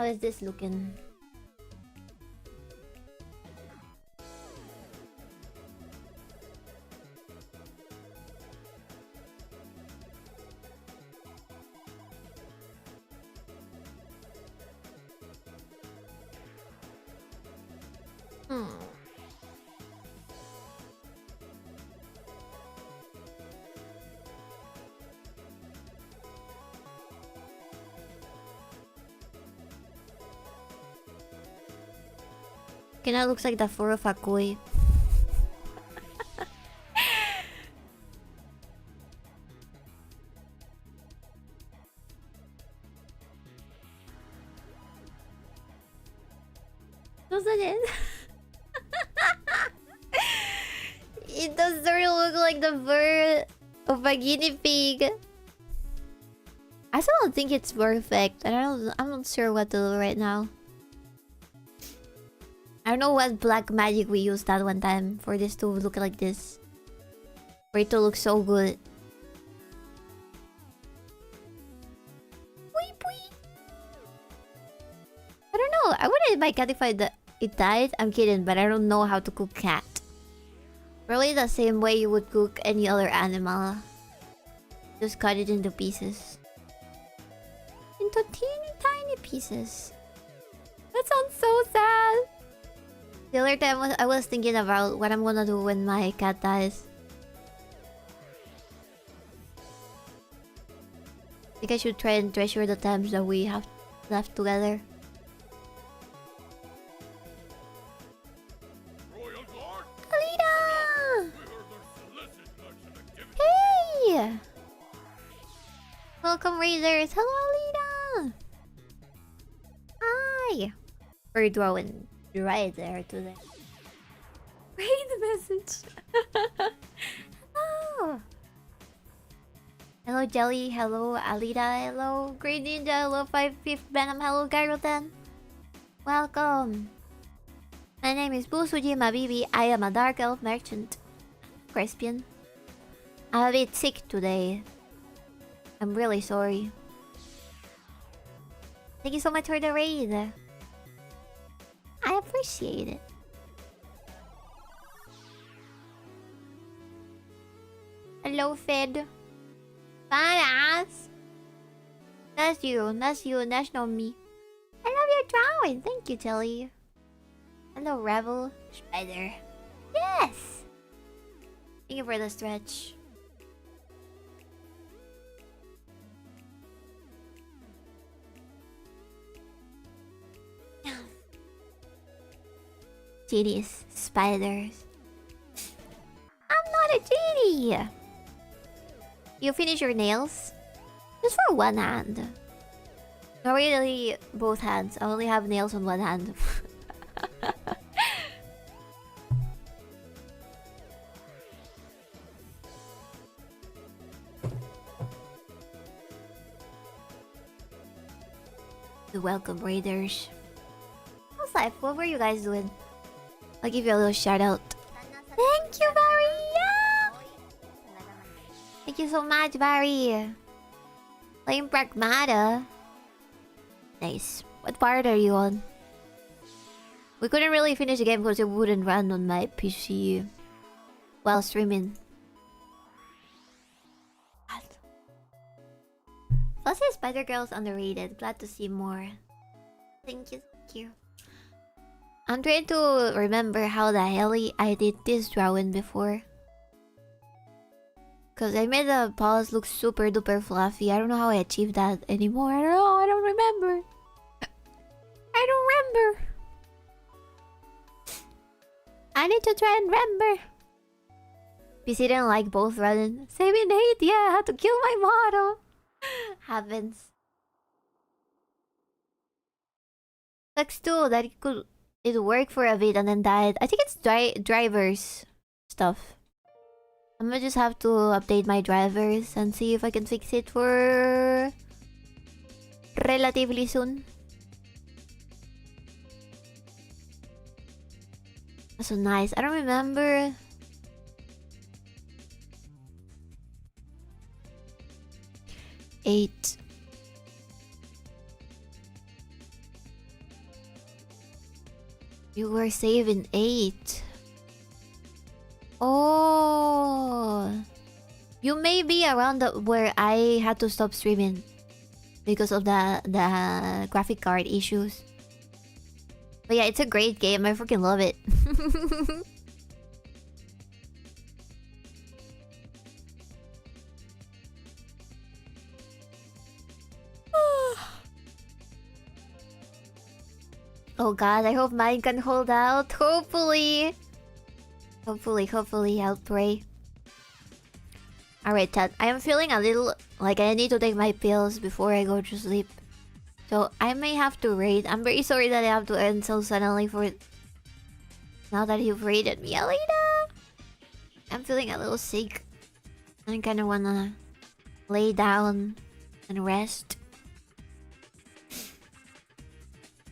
S1: How is this looking? Kinda looks like the fur of a koi. Doesn't it? It does sort of look like the fur of a guinea pig. I still don't think it's perfect. I'm not sure what to do right now. I don't know what black magic we used that one time for this to look like this. For it to look so good. Pui pui. I don't know. I wouldn't my cat if it died. I'm kidding, but I don't know how to cook cat. Probably the same way you would cook any other animal. Just cut it into pieces. Into teeny tiny pieces. That sounds so sad. The other time I was thinking about what I'm gonna do when my cat dies. I think I should try and treasure the times that we have left together. Alita! Hey! Welcome, Raiders! Hello, Alita! Hi! We're drawing right there today. Read the message. Oh. Hello, Jelly. Hello, Alita. Hello, Great Ninja. Hello, 5/5 Venom. Hello, Gyrotan. Welcome. My name is Busujima Bibi. I am a dark elf merchant. Crespian. I'm a bit sick today. I'm really sorry. Thank you so much for the raid. I appreciate it. Hello, Fed. Badass. That's you. That's you. That's not me. I love your drawing. Thank you, Jelly. Hello, Rebel. Spider. Yes! Thank you for the stretch. Genies. Spiders. I'm not a genie! You finish your nails? Just for one hand. Not really both hands. I only have nails on one hand. Welcome, Raiders. How's life? What were you guys doing? I'll give you a little shout out. Thank you, Barry! Thank you so much, Barry. Playing Pragmata. Nice. What part are you on? We couldn't really finish the game because it wouldn't run on my PC while streaming. Fuzzy Spider Girl's underrated. Glad to see more. Thank you, thank you. I'm trying to remember how the hell I did this drawing before. Cause I made the paws look super duper fluffy. I don't know how I achieved that anymore. I don't know. I don't remember. I don't remember. I need to try and remember. PC didn't like both running. Same in hate. Yeah, I had to kill my model. Happens. Sucks too that it worked for a bit and then died. I think it's drivers stuff. I'm gonna just have to update my drivers and see if I can fix it for relatively soon. That's so nice. I don't remember. You were saving 8. Oh. You may be around where I had to stop streaming because of the graphic card issues. But yeah, it's a great game. I freaking love it. Oh god, I hope mine can hold out. Hopefully. Hopefully, I'll pray. Alright, Ted. I am feeling a little like I need to take my pills before I go to sleep. So I may have to raid. I'm very sorry that I have to end so suddenly for it. Now that you've raided me, Alita. I'm feeling a little sick. I kinda wanna lay down and rest.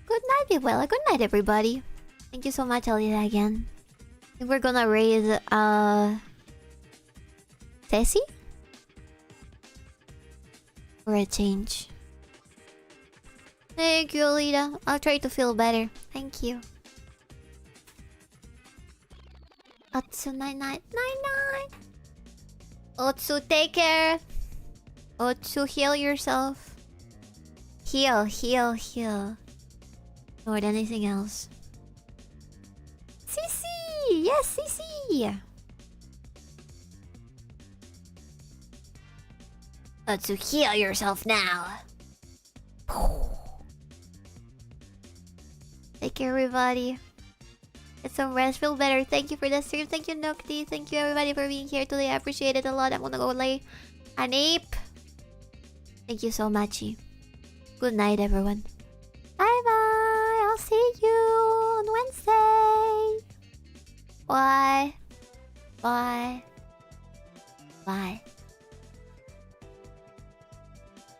S1: Good night, Bella. Good night, everybody. Thank you so much, Alita, again. I think we're gonna raid, Tessie? For a change. Thank you, Alita. I'll try to feel better. Thank you. Otsu, night night. Night night. Otsu, take care. Otsu, heal yourself. Heal. More than anything else. Cece! Yes, Cece! Otsu, heal yourself now. Take care, everybody. Get some rest, feel better. Thank you for the stream. Thank you, Nocti. Thank you, everybody, for being here today. I appreciate it a lot. I'm gonna go lay a nap. Thank you so much. Good night, everyone. Bye-bye. I'll see you on Wednesday. Bye. Bye. Bye.